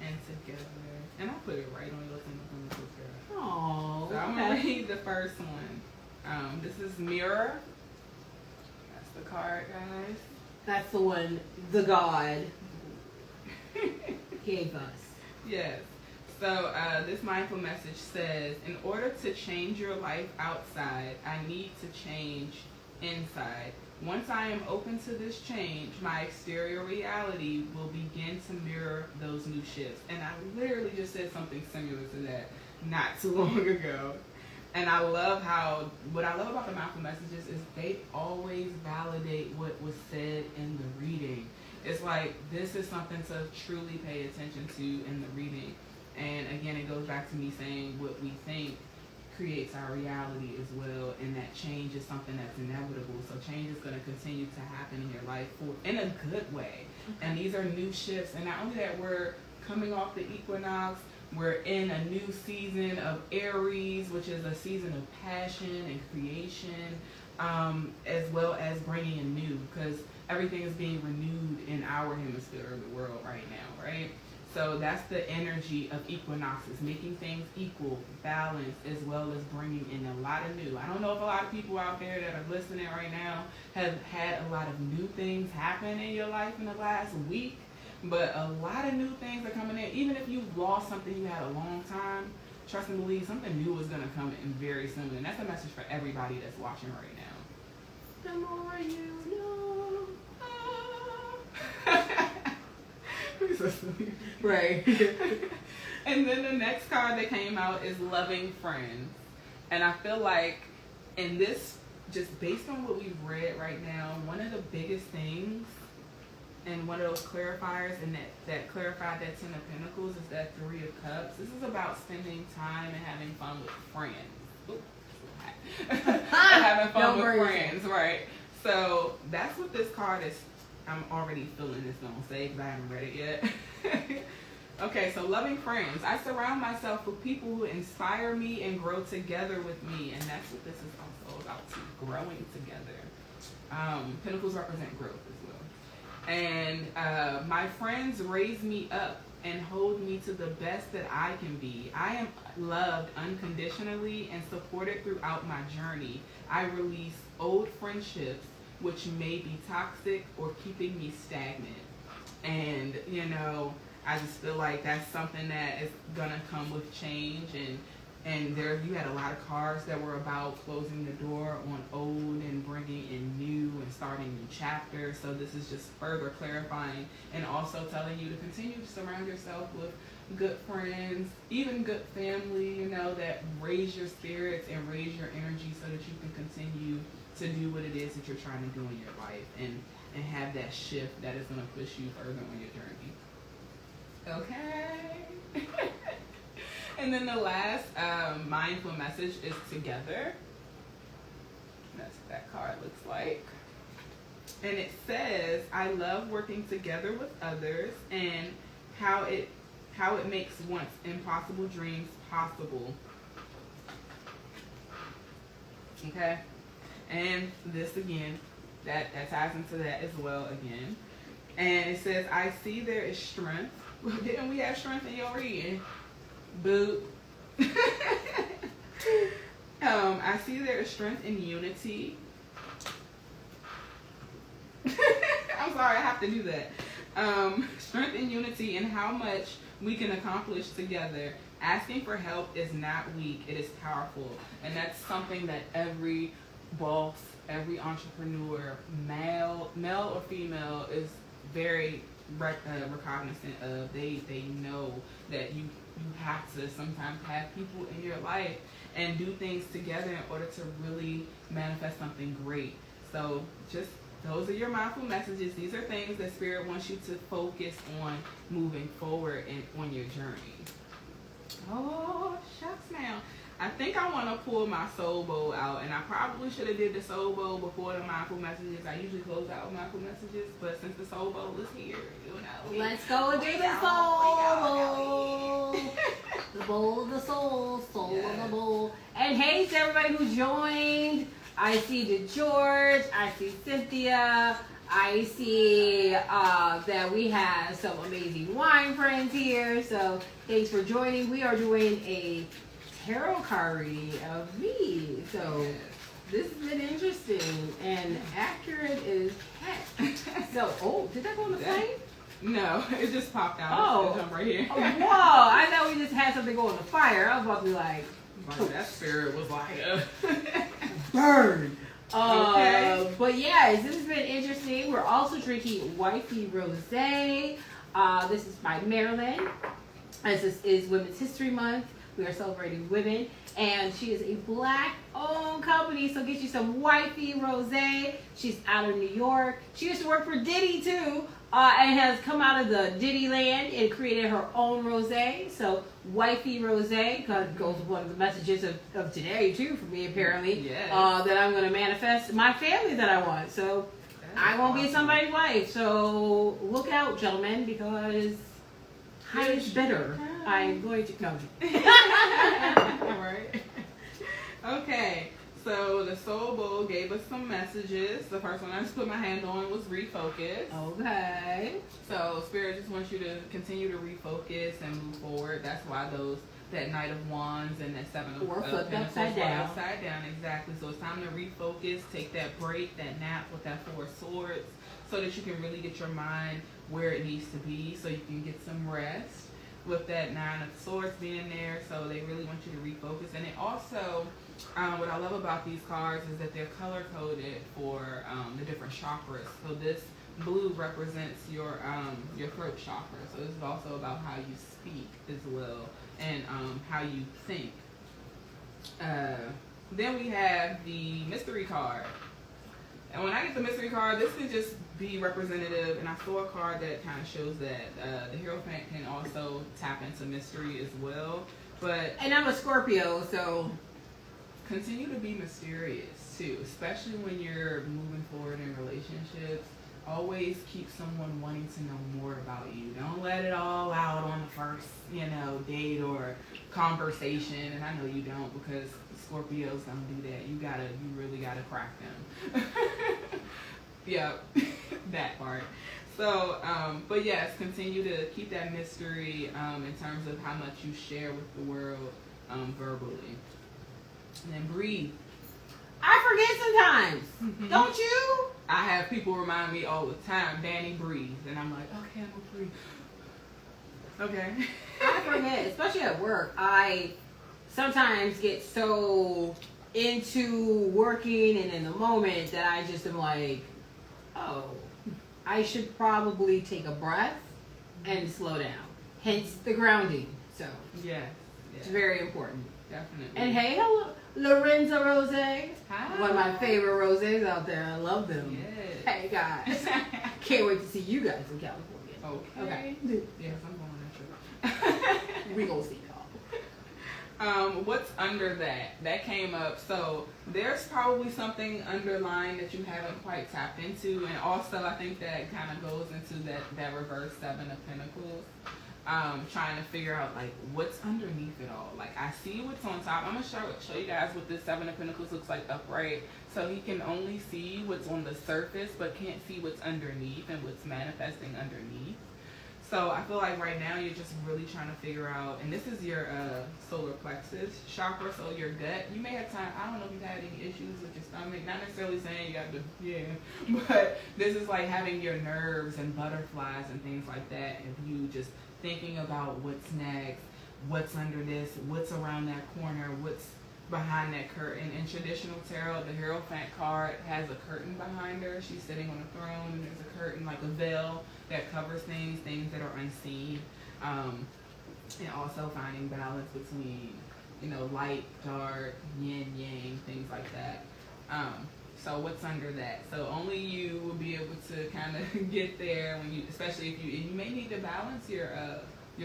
and together. And I'll put it right on your thing. Oh, So I'm going to read the first one. This is mirror. That's the card, guys. That's the one the God gave us. Yes. So this mindful message says, in order to change your life outside, I need to change inside. Once I am open to this change, my exterior reality will begin to mirror those new shifts. And I literally just said something similar to that not too long ago. And I love what I love about the mindful messages is they always validate what was said in the reading. It's like, this is something to truly pay attention to in the reading. And again, it goes back to me saying what we think creates our reality as well, and that change is something that's inevitable. So change is going to continue to happen in your life in a good way. And these are new shifts, and not only that, we're coming off the equinox, we're in a new season of Aries, which is a season of passion and creation, as well as bringing in new, because everything is being renewed in our hemisphere of the world right now, right? So that's the energy of equinoxes, making things equal, balanced, as well as bringing in a lot of new. I don't know if a lot of people out there that are listening right now have had a lot of new things happen in your life in the last week, but a lot of new things are coming in. Even if you've lost something you had a long time, trust and believe something new is going to come in very soon. And that's a message for everybody that's watching right now. The more you know. Right. And then the next card that came out is Loving Friends. And I feel like in this, just based on what we've read right now, one of the biggest things and one of those clarifiers and that clarified that 10 of Pentacles is that 3 of Cups. This is about spending time and having fun with friends. Having fun with friends, right? So that's what this card is. I'm already feeling this gonna say because I haven't read it yet. Okay, so loving friends. I surround myself with people who inspire me and grow together with me, and that's what this is also about too, growing together. Pentacles represent growth as well. And my friends raise me up and hold me to the best that I can be. I am loved unconditionally and supported throughout my journey. I release old friendships which may be toxic or keeping me stagnant. And, you know, I just feel like that's something that is gonna come with change. And there, you had a lot of cards that were about closing the door on old and bringing in new and starting new chapters. So this is just further clarifying and also telling you to continue to surround yourself with good friends, even good family, you know, that raise your spirits and raise your energy so that you can continue to do what it is that you're trying to do in your life and have that shift that is going to push you further on your journey. Okay. And then the last mindful message is together. That's what that card looks like. And it says, I love working together with others and how it makes once impossible dreams possible. Okay? And this again, that ties into that as well again. And it says, I see there is strength. Didn't we have strength in your reading? Boo. I see there is strength in unity. I'm sorry, I have to do that. Strength in unity and how much we can accomplish together. Asking for help is not weak, it is powerful. And that's something that every boss, every entrepreneur, male or female, is very recognizant of. They know that you have to sometimes have people in your life and do things together in order to really manifest something great. So just those are your mindful messages. These are things that Spirit wants you to focus on moving forward and on your journey. Oh, shucks now. I think I want to pull my soul bowl out, and I probably should have did the soul bowl before the mindful messages. I usually close out with mindful messages, but since the soul bowl is here, you know. Let's go and do the soul bowl. The bowl of the soul, soul of the bowl. And hey to everybody who joined. I see the George, I see Cynthia, I see that we have some amazing wine friends here. So thanks for joining. We are doing a tarot card reading of me. So this has been interesting and accurate as heck. So, oh, did that go on the plane? No, it just popped out. Oh, jump right here. Oh, whoa! I thought we just had something go on the fire. I was about to be like, that spirit was like, burn. Okay. But yes, this has been interesting. We're also drinking Wifey Rosé. This is by Marilyn. As this is Women's History Month, we are celebrating women, and she is a Black-owned company. So get you some Wifey Rosé. She's out of New York. She used to work for Diddy too, and has come out of the Diddy land and created her own rosé. So Wifey Rosé goes with one of the messages of today too for me apparently. Yes. That I'm going to manifest my family that I want. So I won't be somebody's wife. So look out, gentlemen, because high is better. I'm going to no. Alright. Okay. So the Soul Bowl gave us some messages. The first one I just put my hand on was refocus. Okay. So Spirit just wants you to continue to refocus and move forward. That's why that Knight of Wands and that Seven of flipped Pentacles upside down. Upside down, exactly. So it's time to refocus, take that break, that nap with that Four of Swords, so that you can really get your mind where it needs to be, so you can get some rest. With that Nine of Swords being there, so they really want you to refocus. And it also, what I love about these cards is that they're color coded for the different chakras. So this blue represents your throat chakra. So this is also about how you speak as well, and how you think. Then we have the mystery card. And when I get the mystery card, this can just be representative, and I saw a card that kind of shows that the Hierophant can also tap into mystery as well. And I'm a Scorpio, so continue to be mysterious too, especially when you're moving forward in relationships. Always keep someone wanting to know more about you. Don't let it all out on the first, date or conversation. And I know you don't, because Scorpios don't do that. You really gotta crack them. Yep, that part. So, but yes, continue to keep that mystery in terms of how much you share with the world verbally. And then breathe. I forget sometimes. Mm-hmm. Don't you? I have people remind me all the time, Danny, breathe. And I'm like, okay, I'm going to breathe. Okay. I forget, especially at work. I sometimes get so into working and in the moment that I just am like, oh, I should probably take a breath and slow down. Hence the grounding. So yeah. It's very important. Definitely. And hey, hello, Lorenzo Rosé. Hi. One of my favorite rosés out there. I love them. Yes. Hey guys. Can't wait to see you guys in California. Okay. Yes, I'm going on that trip. We gonna see y'all. What's under that? That came up. So there's probably something underlying that you haven't quite tapped into, and also I think that kind of goes into that reverse Seven of Pentacles. Trying to figure out like what's underneath it all. Like I see what's on top. I'm gonna show you guys what this Seven of Pentacles looks like upright. So he can only see what's on the surface, but can't see what's underneath and what's manifesting underneath. So I feel like right now you're just really trying to figure out, and this is your solar plexus chakra, so your gut. You may have time. I don't know if you've had any issues with your stomach. Not necessarily saying you got to, but this is like having your nerves and butterflies and things like that. If you just thinking about what's next, what's under this, what's around that corner, what's behind that curtain. In traditional tarot, the Hierophant card has a curtain behind her. She's sitting on a throne, and there's a curtain, like a veil, that covers things that are unseen. And also finding balance between, light, dark, yin, yang, things like that. So what's under that? So only you will be able to kind of get there when you, especially if you may need to balance your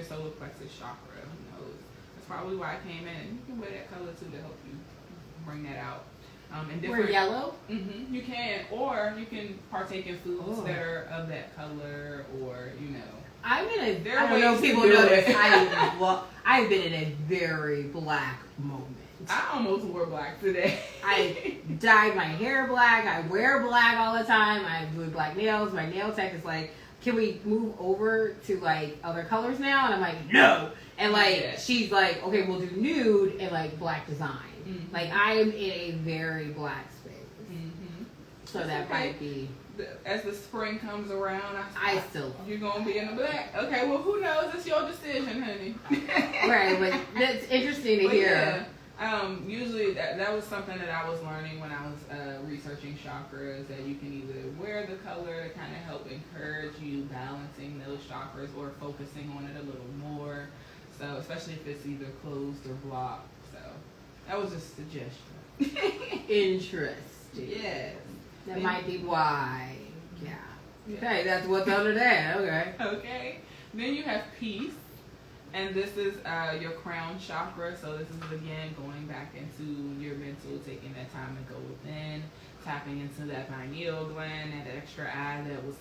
solar plexus chakra. Who knows? That's probably why I came in. And you can wear that color too to help you bring that out. And wear yellow? Mm-hmm, you can, or you can partake in foods that are of that color, or I'm in a. There I are don't know ways if to people do know it. this. I've been in a very black moment. I almost wore black today. I dyed my hair black. I wear black all the time. I do black nails. My nail tech is like, can we move over to like other colors now? And I'm like, no. And like, she's like, okay, we'll do nude and like black design. Mm-hmm. Like I am in a very black space. Mm-hmm. So that might be. As the spring comes around, I still love you're gonna be in the black. Okay, well, who knows? It's your decision, honey. Right, but that's interesting to hear. Yeah, usually that was something that I was learning when I was researching chakras. That you can either wear the color to kind of help encourage you balancing those chakras, or focusing on it a little more. So, especially if it's either closed or blocked. So, that was just a suggestion. Interesting. Yes. That might be why. Yeah. Okay, that's what's under that. Okay. Okay. Then you have peace. And this is your crown chakra. So this is, again, going back into your mental, taking that time to go within, tapping into that pineal gland, that extra eye that was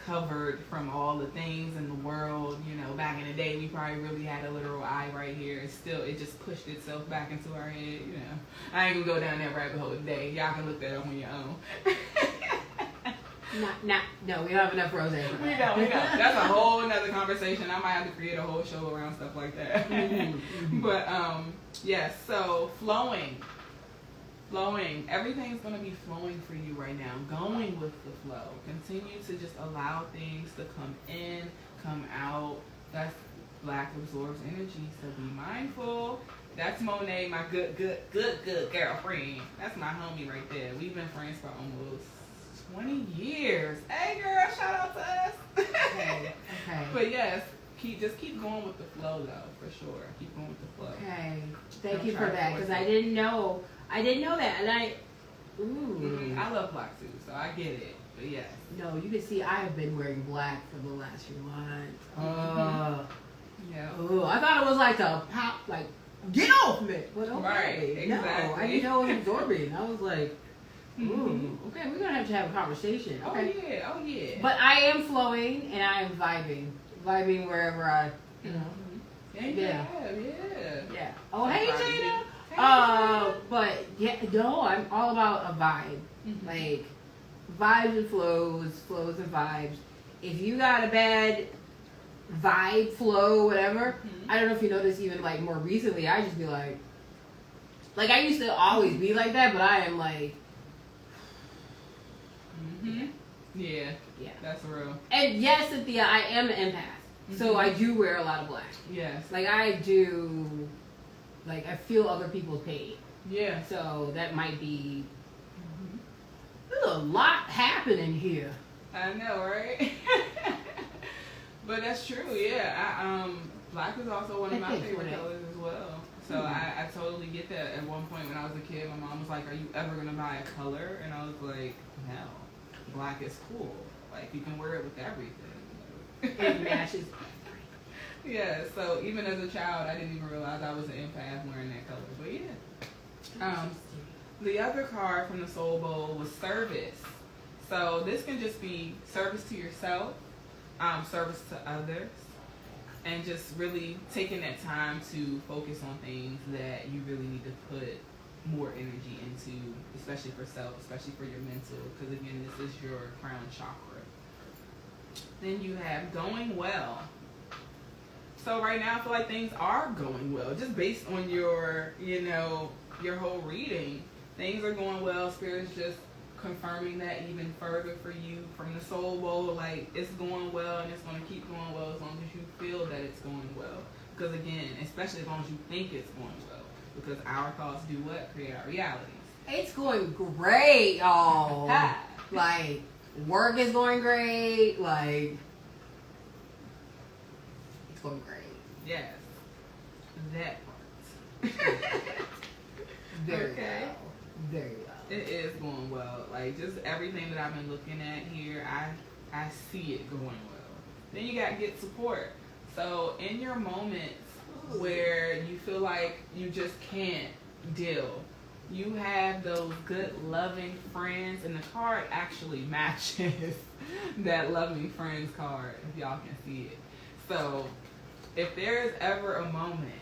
covered from all the things in the world. Back in the day, we probably really had a literal eye right here. It just pushed itself back into our head. I ain't gonna go down that rabbit hole today. Y'all can look that up on your own. No, we don't have enough rosé for that. We don't. That's a whole nother conversation. I might have to create a whole show around stuff like that. Mm-hmm. But yes. So flowing. Everything's gonna be flowing for you right now. Going with the flow. Continue to just allow things to come in, come out. That's black absorbs energy. So be mindful. That's Monet, my good girlfriend. That's my homie right there. We've been friends for almost 20 years. Hey girl, shout out to us. Okay. But yes, keep going with the flow though, for sure. Keep going with the flow. Okay. Thank you for that, because I didn't know that, and I love black too, so I get it. But yes. No, you can see I have been wearing black for the last few months. Yeah. Oh, I thought it was like a pop, like get off me. But okay. Right, exactly. No, I didn't know it was absorbing. I was like, ooh, okay, we're gonna have to have a conversation. Okay. Oh yeah. But I am flowing and I am vibing wherever I, Yeah. Oh, hey, Jada. But yeah, no, I'm all about a vibe. Like vibes and flows and vibes. if you got a bad vibe, flow, whatever, I don't know if you notice even like more recently, I just be like I used to always be like that, but I am like, yeah, that's real. And yes, Cynthia, I am an empath, so I do wear a lot of black. Yes, like I do, like I feel other people's pain. Yeah, so that might be. There's a lot happening here. I know, right? But that's true. Yeah, black is also one of my favorite colors as well. So I totally get that. At one point when I was a kid, my mom was like, "Are you ever gonna buy a color?" And I was like, "No, black is cool. Like you can wear it with everything. It matches." Yeah. So even as a child, I didn't even realize I was an empath wearing that color. But yeah. The other card from the Soul Bowl was service. So this can just be service to yourself, service to others, and just really taking that time to focus on things that you really need to put more energy into, especially for self, especially for your mental, because again, this is your crown chakra. Then you have going well. So right now I feel like things are going well, just based on your, your whole reading. Things are going well. Spirit's just confirming that even further for you from the Soul Bowl. Like, it's going well and it's going to keep going well as long as you feel that it's going well. Because again, especially as long as you think it's going well. Because our thoughts do what? Create our realities. It's going great, y'all. Like, work is going great. Like, it's going great. Yes. That part. Very well. Very well. It is going well. Like, just everything that I've been looking at here, I see it going well. Then you got to get support. So in your moments where you feel like you just can't deal, you have those good, loving friends, and the card actually matches that loving friends card, if y'all can see it. So if there is ever a moment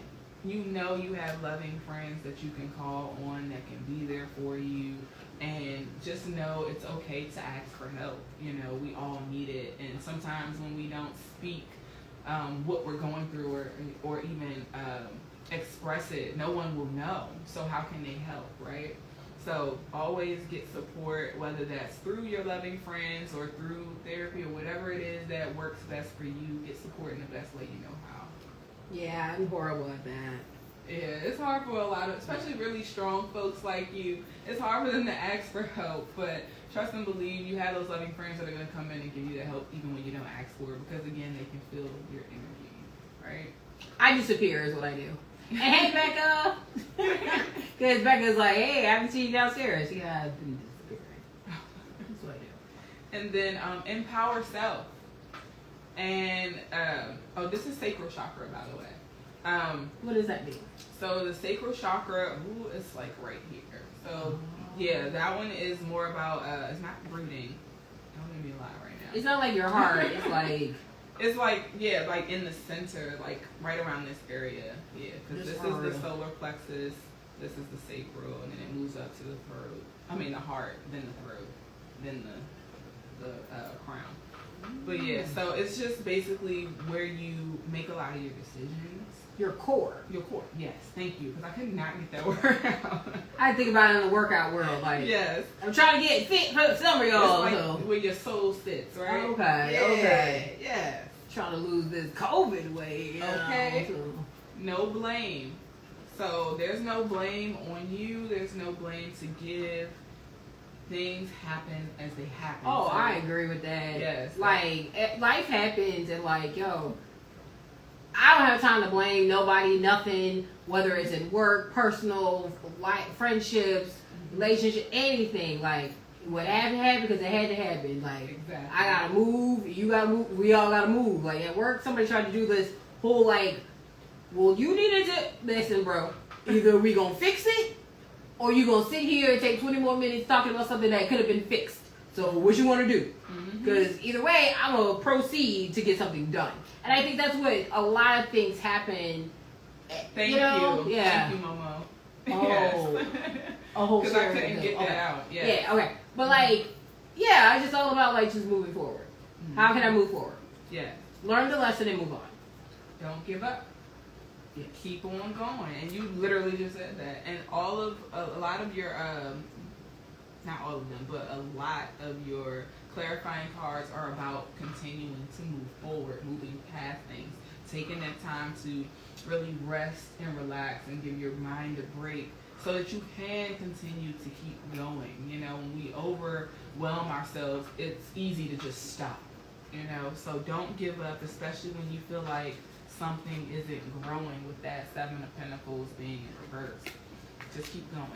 you have loving friends that you can call on, that can be there for you, and just know it's okay to ask for help. We all need it, and sometimes when we don't speak what we're going through or even express it, no one will know. So how can they help, right? So always get support, whether that's through your loving friends or through therapy or whatever it is that works best for you. Get support in the best way you know how. Yeah, I'm horrible at that. Yeah, it's hard for a lot of, especially really strong folks like you. It's hard for them to ask for help, but trust and believe you have those loving friends that are going to come in and give you the help even when you don't ask for it, because again, they can feel your energy, right? I disappear is what I do. And hey, Becca! Because Becca's like, hey, I haven't seen you downstairs. Yeah, I've been disappearing. That's what I do. And then empower self. And, this is sacral chakra, by the way. What does that mean? So the sacral chakra, it's like right here. So yeah, that one is more about, it's not breathing. Don't make me lie right now. It's not like your heart. It's like... It's like, yeah, like in the center, like right around this area. Yeah, because this is the solar plexus, this is the sacral, and then it moves up to the throat. I mean the heart, then the throat, then the crown. But yeah, so it's just basically where you make a lot of your decisions. Your core. Your core, yes. Thank you, because I could not get that word out. I think about it in the workout world. Like, yes. I'm trying to get fit for some of y'all. It's like where your soul sits, right? Okay. Yes. Trying to lose this COVID weight. Okay. No blame. So there's no blame on you. There's no blame to give. Things happen as they happen. Oh, so, I agree with that. Yes. Like, life happens and like, yo, I don't have time to blame nobody, nothing, whether it's in work, personal, life, friendships, relationship, anything. Like, what happened because it had to happen. Like, exactly. I gotta move, you gotta move, we all gotta move. Like, at work, somebody tried to do this whole, like, well, you needed to, listen, bro, either we gonna fix it, or you gonna sit here and take 20 more minutes talking about something that could have been fixed. So, what you wanna do? Because either way, I'm gonna proceed to get something done. And I think that's what a lot of things happen. Thank you. Yeah. Thank you, Momo. Oh. Yes. Because I couldn't get that okay. out. Yes. Yeah, okay. But like, yeah, it's just all about like just moving forward. How can I move forward? Yeah. Learn the lesson and move on. Don't give up. Yes. Keep on going. And you literally just said that. And a lot of your, not all of them, but a lot of your clarifying cards are about continuing to move forward, moving past things, taking that time to really rest and relax and give your mind a break so that you can continue to keep going. You know, when we overwhelm ourselves, it's easy to just stop, you know. So don't give up, especially when you feel like something isn't growing with that Seven of Pentacles being in reverse. Just keep going.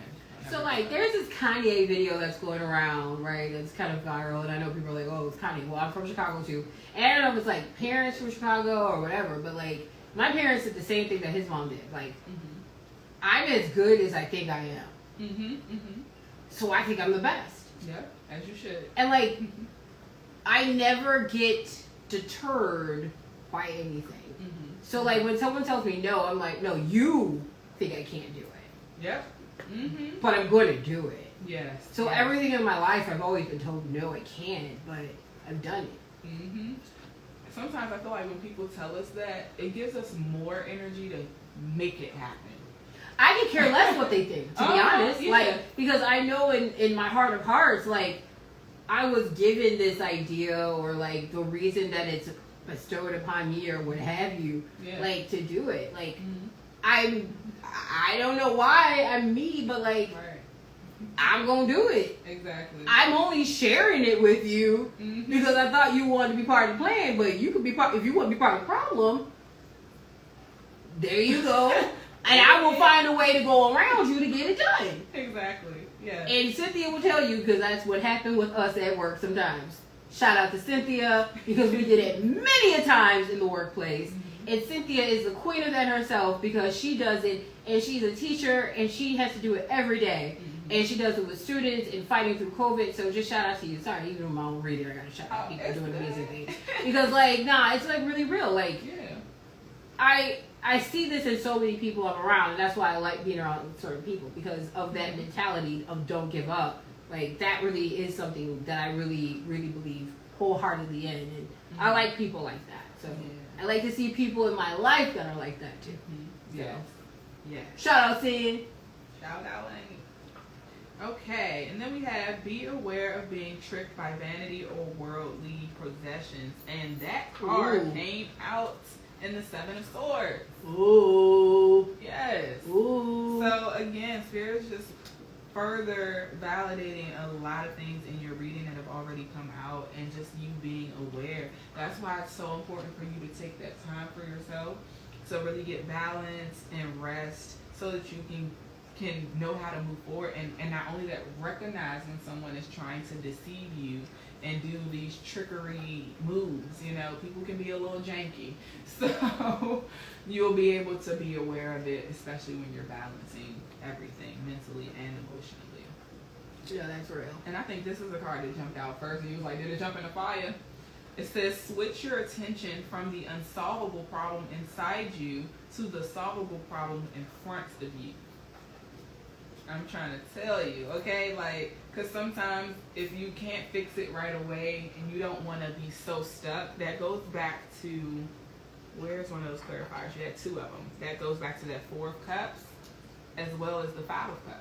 So, like, there's this Kanye video that's going around, right? It's kind of viral, and I know people are like, oh, it's Kanye. Well, I'm from Chicago, too. And I don't know if it's, like, parents from Chicago or whatever, but, like, my parents did the same thing that his mom did. Like, I'm as good as I think I am. So I think I'm the best. Yeah, as you should. And, like, I never get deterred by anything. So, like, when someone tells me no, I'm like, no, you think I can't do it. Yep. But I'm going to do it. Yes. So everything in my life, I've always been told, no, I can't, but I've done it. Sometimes I feel like when people tell us that, it gives us more energy to make it happen. I can care less what they think, to be honest. Yeah. Like, because I know in my heart of hearts, like, I was given this idea or, like, the reason that it's bestowed upon me or what have you, like, to do it. Like, I don't know why I'm me, but, like, I'm going to do it. Exactly. I'm only sharing it with you because I thought you wanted to be part of the plan, but you could be part, if you want to be part of the problem, there you go. And I will find a way to go around you to get it done. Exactly. Yeah. And Cynthia will tell you, because that's what happened with us at work sometimes. Shout out to Cynthia, because we did it many a times in the workplace. And Cynthia is the queen of that herself, because she does it, and she's a teacher, and she has to do it every day. And she does it with students and fighting through COVID. So just shout out to you. Sorry, even when I don't read it, I got to shout out people doing amazing things. Because, like, it's, like, really real. Like, I see this in so many people I'm around, and that's why I like being around certain people, because of that mentality of don't give up. Like, that really is something that I really, really believe wholeheartedly in. And I like people like that. So I like to see people in my life that are like that, too. Yeah. Shout out, Sin. Shout out, Amy. Okay, and then we have be aware of being tricked by vanity or worldly possessions. And that card came out in the Seven of Swords. Ooh. Yes. Ooh. So again, Spirit is just further validating a lot of things in your reading that have already come out, and just you being aware. That's why it's so important for you to take that time for yourself to really get balance and rest, so that you can know how to move forward, and not only that, recognize when someone is trying to deceive you and do these trickery moves. You know, people can be a little janky, so you'll be able to be aware of it, especially when you're balancing everything mentally and emotionally. Yeah, that's real. And I think this is the card that jumped out first, and you was like, did it jump in the fire? It says, switch your attention from the unsolvable problem inside you to the solvable problem in front of you. I'm trying to tell you, okay? Like, because sometimes if you can't fix it right away and you don't want to be so stuck, that goes back to, where's one of those clarifiers? You had two of them. That goes back to that Four of Cups as well as the Five of Cups.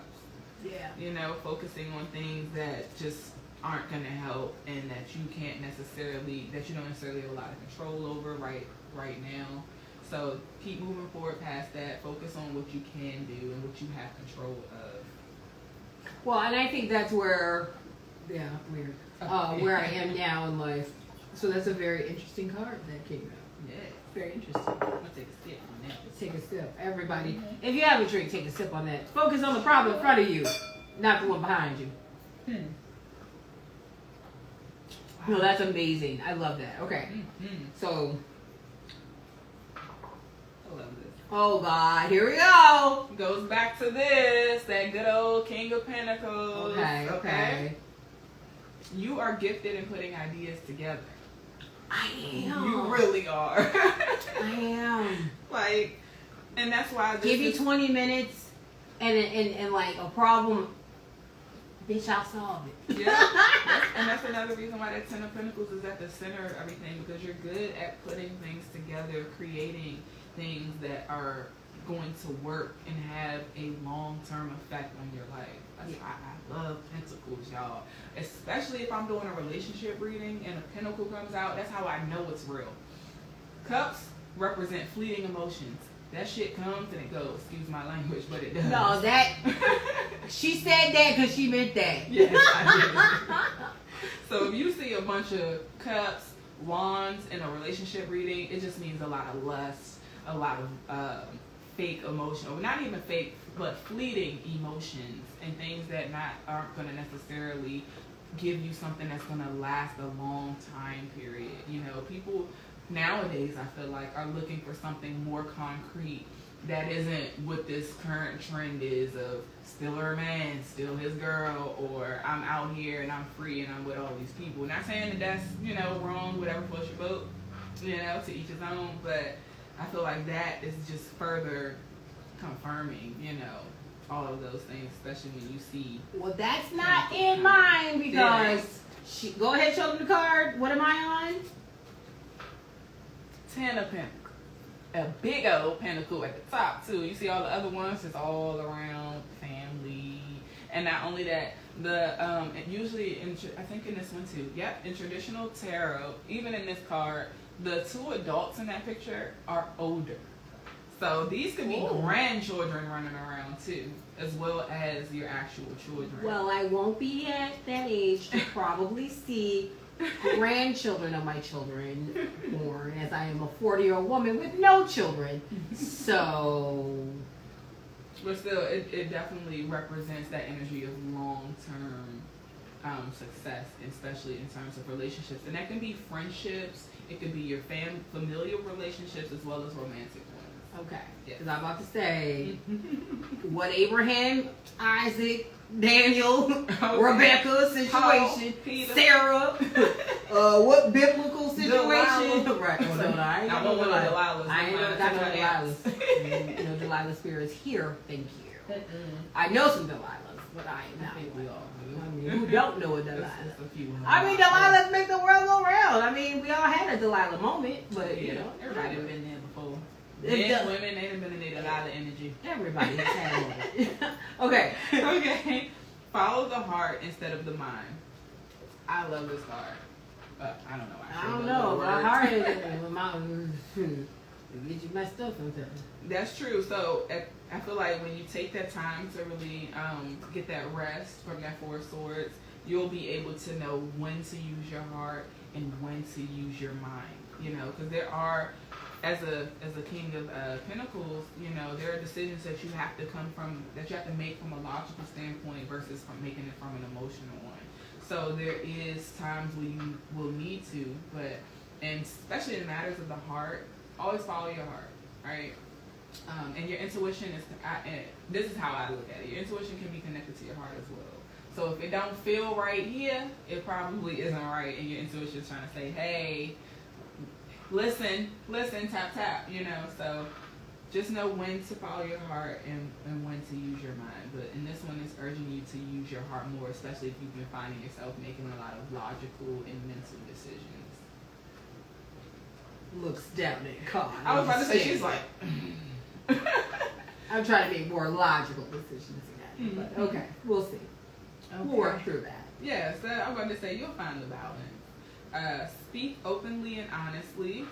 Yeah. You know, focusing on things that just aren't going to help, and that you can't necessarily, that you don't necessarily have a lot of control over right now. So keep moving forward past that. Focus on what you can do and what you have control of. Well, and I think that's where, where I am now in life. So that's a very interesting card that came out. Yeah. Very interesting. I'm going to take a sip on that. Let's take a sip. Everybody, if you have a drink, take a sip on that. Focus on the problem in front of you, not the one behind you. No, that's amazing. I love that. Okay. So, I love this. oh God, here we go. Goes back to this, that good old King of Pentacles. Okay. You are gifted in putting ideas together. I am. You really are. I am. Like, and that's why this Give you 20 minutes and like a problem bitch, I'll solve it. Yeah, and that's another reason why that Ten of Pentacles is at the center of everything, because you're good at putting things together, creating things that are going to work and have a long-term effect on your life. That's why I love Pentacles, y'all. Especially if I'm doing a relationship reading and a Pentacle comes out, that's how I know it's real. Cups represent fleeting emotions. That shit comes and it goes. Excuse my language, but it does. No, that she said that because she meant that. Yes, I did. So if you see a bunch of cups, wands in a relationship reading, it just means a lot of lust, a lot of fake emotion, or not even fake, but fleeting emotions and things that aren't going to necessarily give you something that's going to last a long time period. You know, people nowadays, I feel like, are looking for something more concrete that isn't what this current trend is of still her man, still his girl, or I'm out here and I'm free and I'm with all these people. Not saying that that's, you know, wrong, whatever floats your boat, you know, to each his own, but I feel like that is just further confirming, you know, all of those things, especially when you see. Well, that's not in mine because go ahead, show them the card. What am I on? 10 of Pentacles. A big old pentacle at the top too. You see all the other ones, it's all around family. And not only that, the usually I think in this one too. Yep, in traditional tarot, even in this card, the two adults in that picture are older. So these could be grandchildren running around too, as well as your actual children. Well, I won't be at that age to probably see grandchildren of my children born, as I am a 40-year-old woman with no children. So, but still, it definitely represents that energy of long-term success, especially in terms of relationships, and that can be friendships. It could be your familial relationships as well as romantic ones. okay, Yes. because I'm about to say what Abraham, Isaac, Daniel, Rebecca situation, Sarah, what biblical situation? Delilah. Right. Well, no, I ain't got no Delilah. I ain't never got no Delilahs. You know, Delilah Spears here. Thank you. I know some Delilahs, but I ain't not one. I mean, who don't know a Delilah? I mean, Delilahs make the world go round. I mean, we all had a Delilah moment, but you know, everybody been there before. Men, women, they done been in their Delilah energy. Everybody has had it. Okay. Okay. Follow the heart instead of the mind. I love this card. I don't know. I don't know. My heart is get you messed up sometimes. That's true. So I feel like when you take that time to really get that rest from that Four of Swords, you'll be able to know when to use your heart and when to use your mind. You know, because there are, as a King of Pentacles, you know, there are decisions that you have to make from a logical standpoint versus from making it from an emotional one. So there is times when you will need to, and especially in matters of the heart, always follow your heart, right? And your intuition this is how I look at it. Your intuition can be connected to your heart as well. So if it don't feel right here, it probably isn't right, and your intuition is trying to say, hey, listen, tap, tap, you know. So just know when to follow your heart and when to use your mind. But in this one, it's urging you to use your heart more, especially if you've been finding yourself making a lot of logical and mental decisions. Looks down at God. I was about to say, she's like... I'm trying to make more logical decisions in that. But okay, we'll see. Okay. We'll work through that. Yeah, so I'm about to say, you'll find the balance. Speak openly and honestly.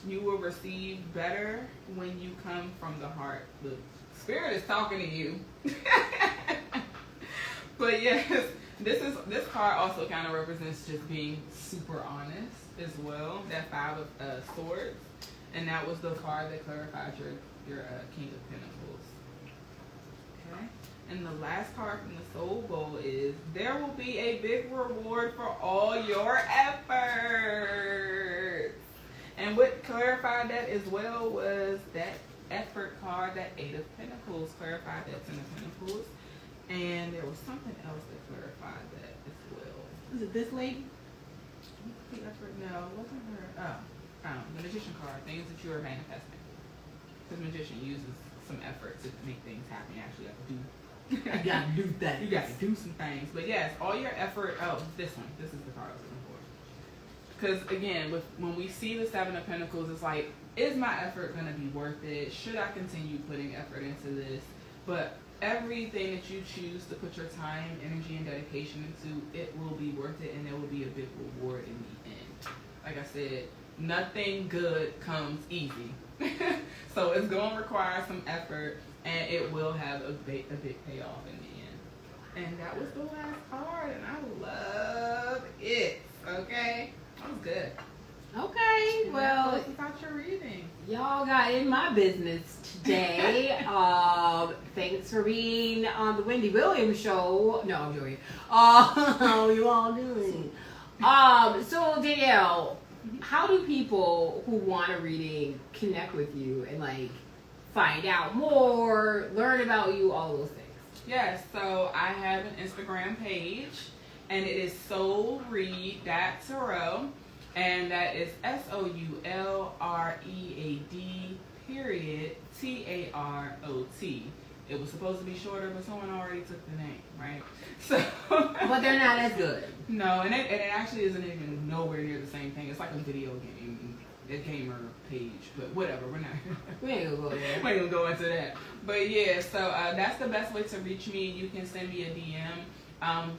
You will receive better when you come from the heart. The spirit is talking to you. But yes, this card also kind of represents just being super honest as well. That Five of Swords, and that was the card that clarified your King of Pentacles. Okay. And the last card from the Soul Bowl is, there will be a big reward for all your efforts. And what clarified that as well was that effort card, that Eight of Pentacles clarified that Ten of Pentacles. And there was something else that clarified that as well. Is it this lady? The effort? No, it wasn't her. The Magician card, things that you are manifesting. Because Magician uses some effort to make things happen. You actually have to do You gotta do things. You gotta do some things. But yes, all your effort. Oh, this one. This is the card I was looking for. Because again, when we see the Seven of Pentacles, it's like, is my effort gonna be worth it? Should I continue putting effort into this? But everything that you choose to put your time, energy, and dedication into, it will be worth it, and there will be a big reward in the end. Like I said, nothing good comes easy. So it's going to require some effort, and it will have a big payoff in the end. And that was the last card, and I love it. Okay? That was good. Okay, well, It's about your reading. y'all got in my business today. Thanks for being on the Wendy Williams show. No, I'm joking. How you all doing? So Danielle, how do people who want a reading connect with you and like find out more, learn about you, all those things? Yes, so I have an Instagram page, and it is soulread.tarot, and that is SOULREAD.TAROT. It was supposed to be shorter, but someone already took the name, right? So, But they're not as good. No, and it actually isn't even nowhere near the same thing. It's like a video game, a gamer page, but whatever. We ain't gonna go there. We ain't gonna go into that. But yeah, so that's the best way to reach me. You can send me a DM.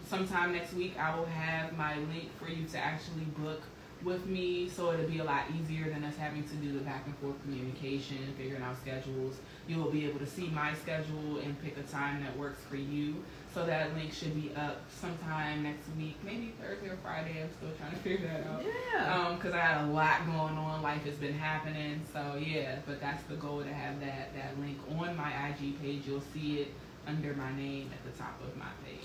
Sometime next week, I will have my link for you to actually book with me, so it'll be a lot easier than us having to do the back and forth communication, figuring out schedules. You will be able to see my schedule and pick a time that works for you. So that link should be up sometime next week, maybe Thursday or Friday. I'm still trying to figure that out. Yeah. Because I had a lot going on. Life has been happening. So yeah, but that's the goal, to have that link on my IG page. You'll see it under my name at the top of my page.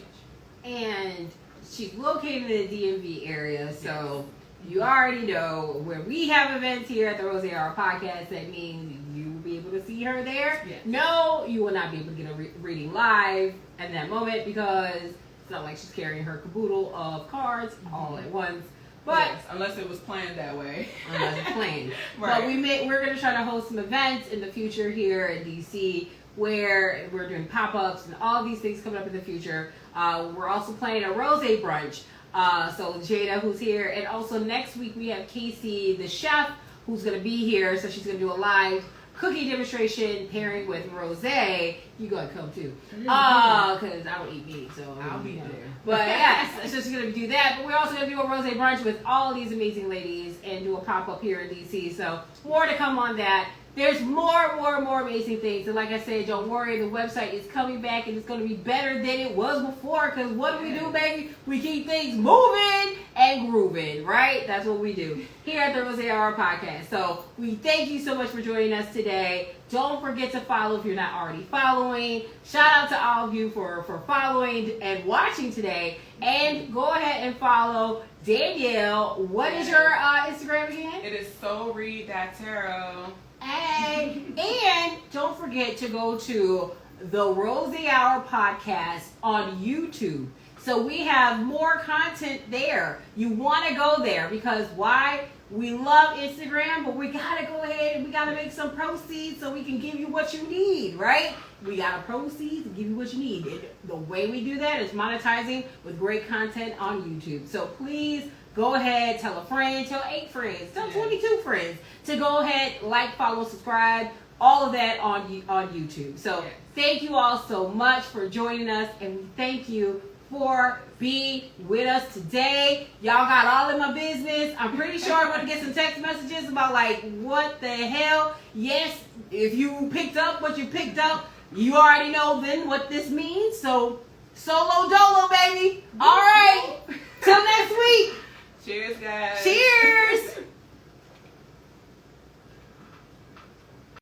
And she's located in the DMV area, so you already know when we have events here at the Rosé Hour Podcast, that means you will be able to see her there. Yes. No, you will not be able to get a reading live at that moment, because it's not like she's carrying her caboodle of cards all at once. But yes, unless it was planned that way. Unless it's planned. Right. But we're going to try to host some events in the future here in DC, where we're doing pop-ups and all these things coming up in the future. We're also planning a Rosé brunch. So Jada, who's here, and also next week we have Casey, the chef, who's going to be here. So she's going to do a live cookie demonstration pairing with Rosé. You gotta come too, because I don't eat meat, so I'll be there. But yes, so she's going to do that. But we're also going to do a Rosé brunch with all these amazing ladies and do a pop-up here in DC. So more to come on that. There's more amazing things. And like I said, don't worry, the website is coming back, and it's going to be better than it was before. Because what do we do, baby? We keep things moving and grooving, right? That's what we do here at the Rosé Hour Podcast. So we thank you so much for joining us today. Don't forget to follow if you're not already following. Shout out to all of you for following and watching today. And go ahead and follow Danielle. What is your Instagram again? It is soulread.tarot. And don't forget to go to the Rosé Hour Podcast on YouTube. So we have more content there. You want to go there, because why? We love Instagram, but we got to go ahead and we got to make some proceeds so we can give you what you need, right? We got to proceed to give you what you need. And the way we do that is monetizing with great content on YouTube. So please go ahead, tell a friend, tell 8 friends, tell 22 friends to go ahead, like, follow, subscribe, all of that on YouTube. So thank you all so much for joining us, and we thank you for being with us today. Y'all got all in my business. I'm pretty sure I'm going to get some text messages about like, what the hell? Yes, if you picked up what you picked up, you already know then what this means. So, solo dolo, baby. All right.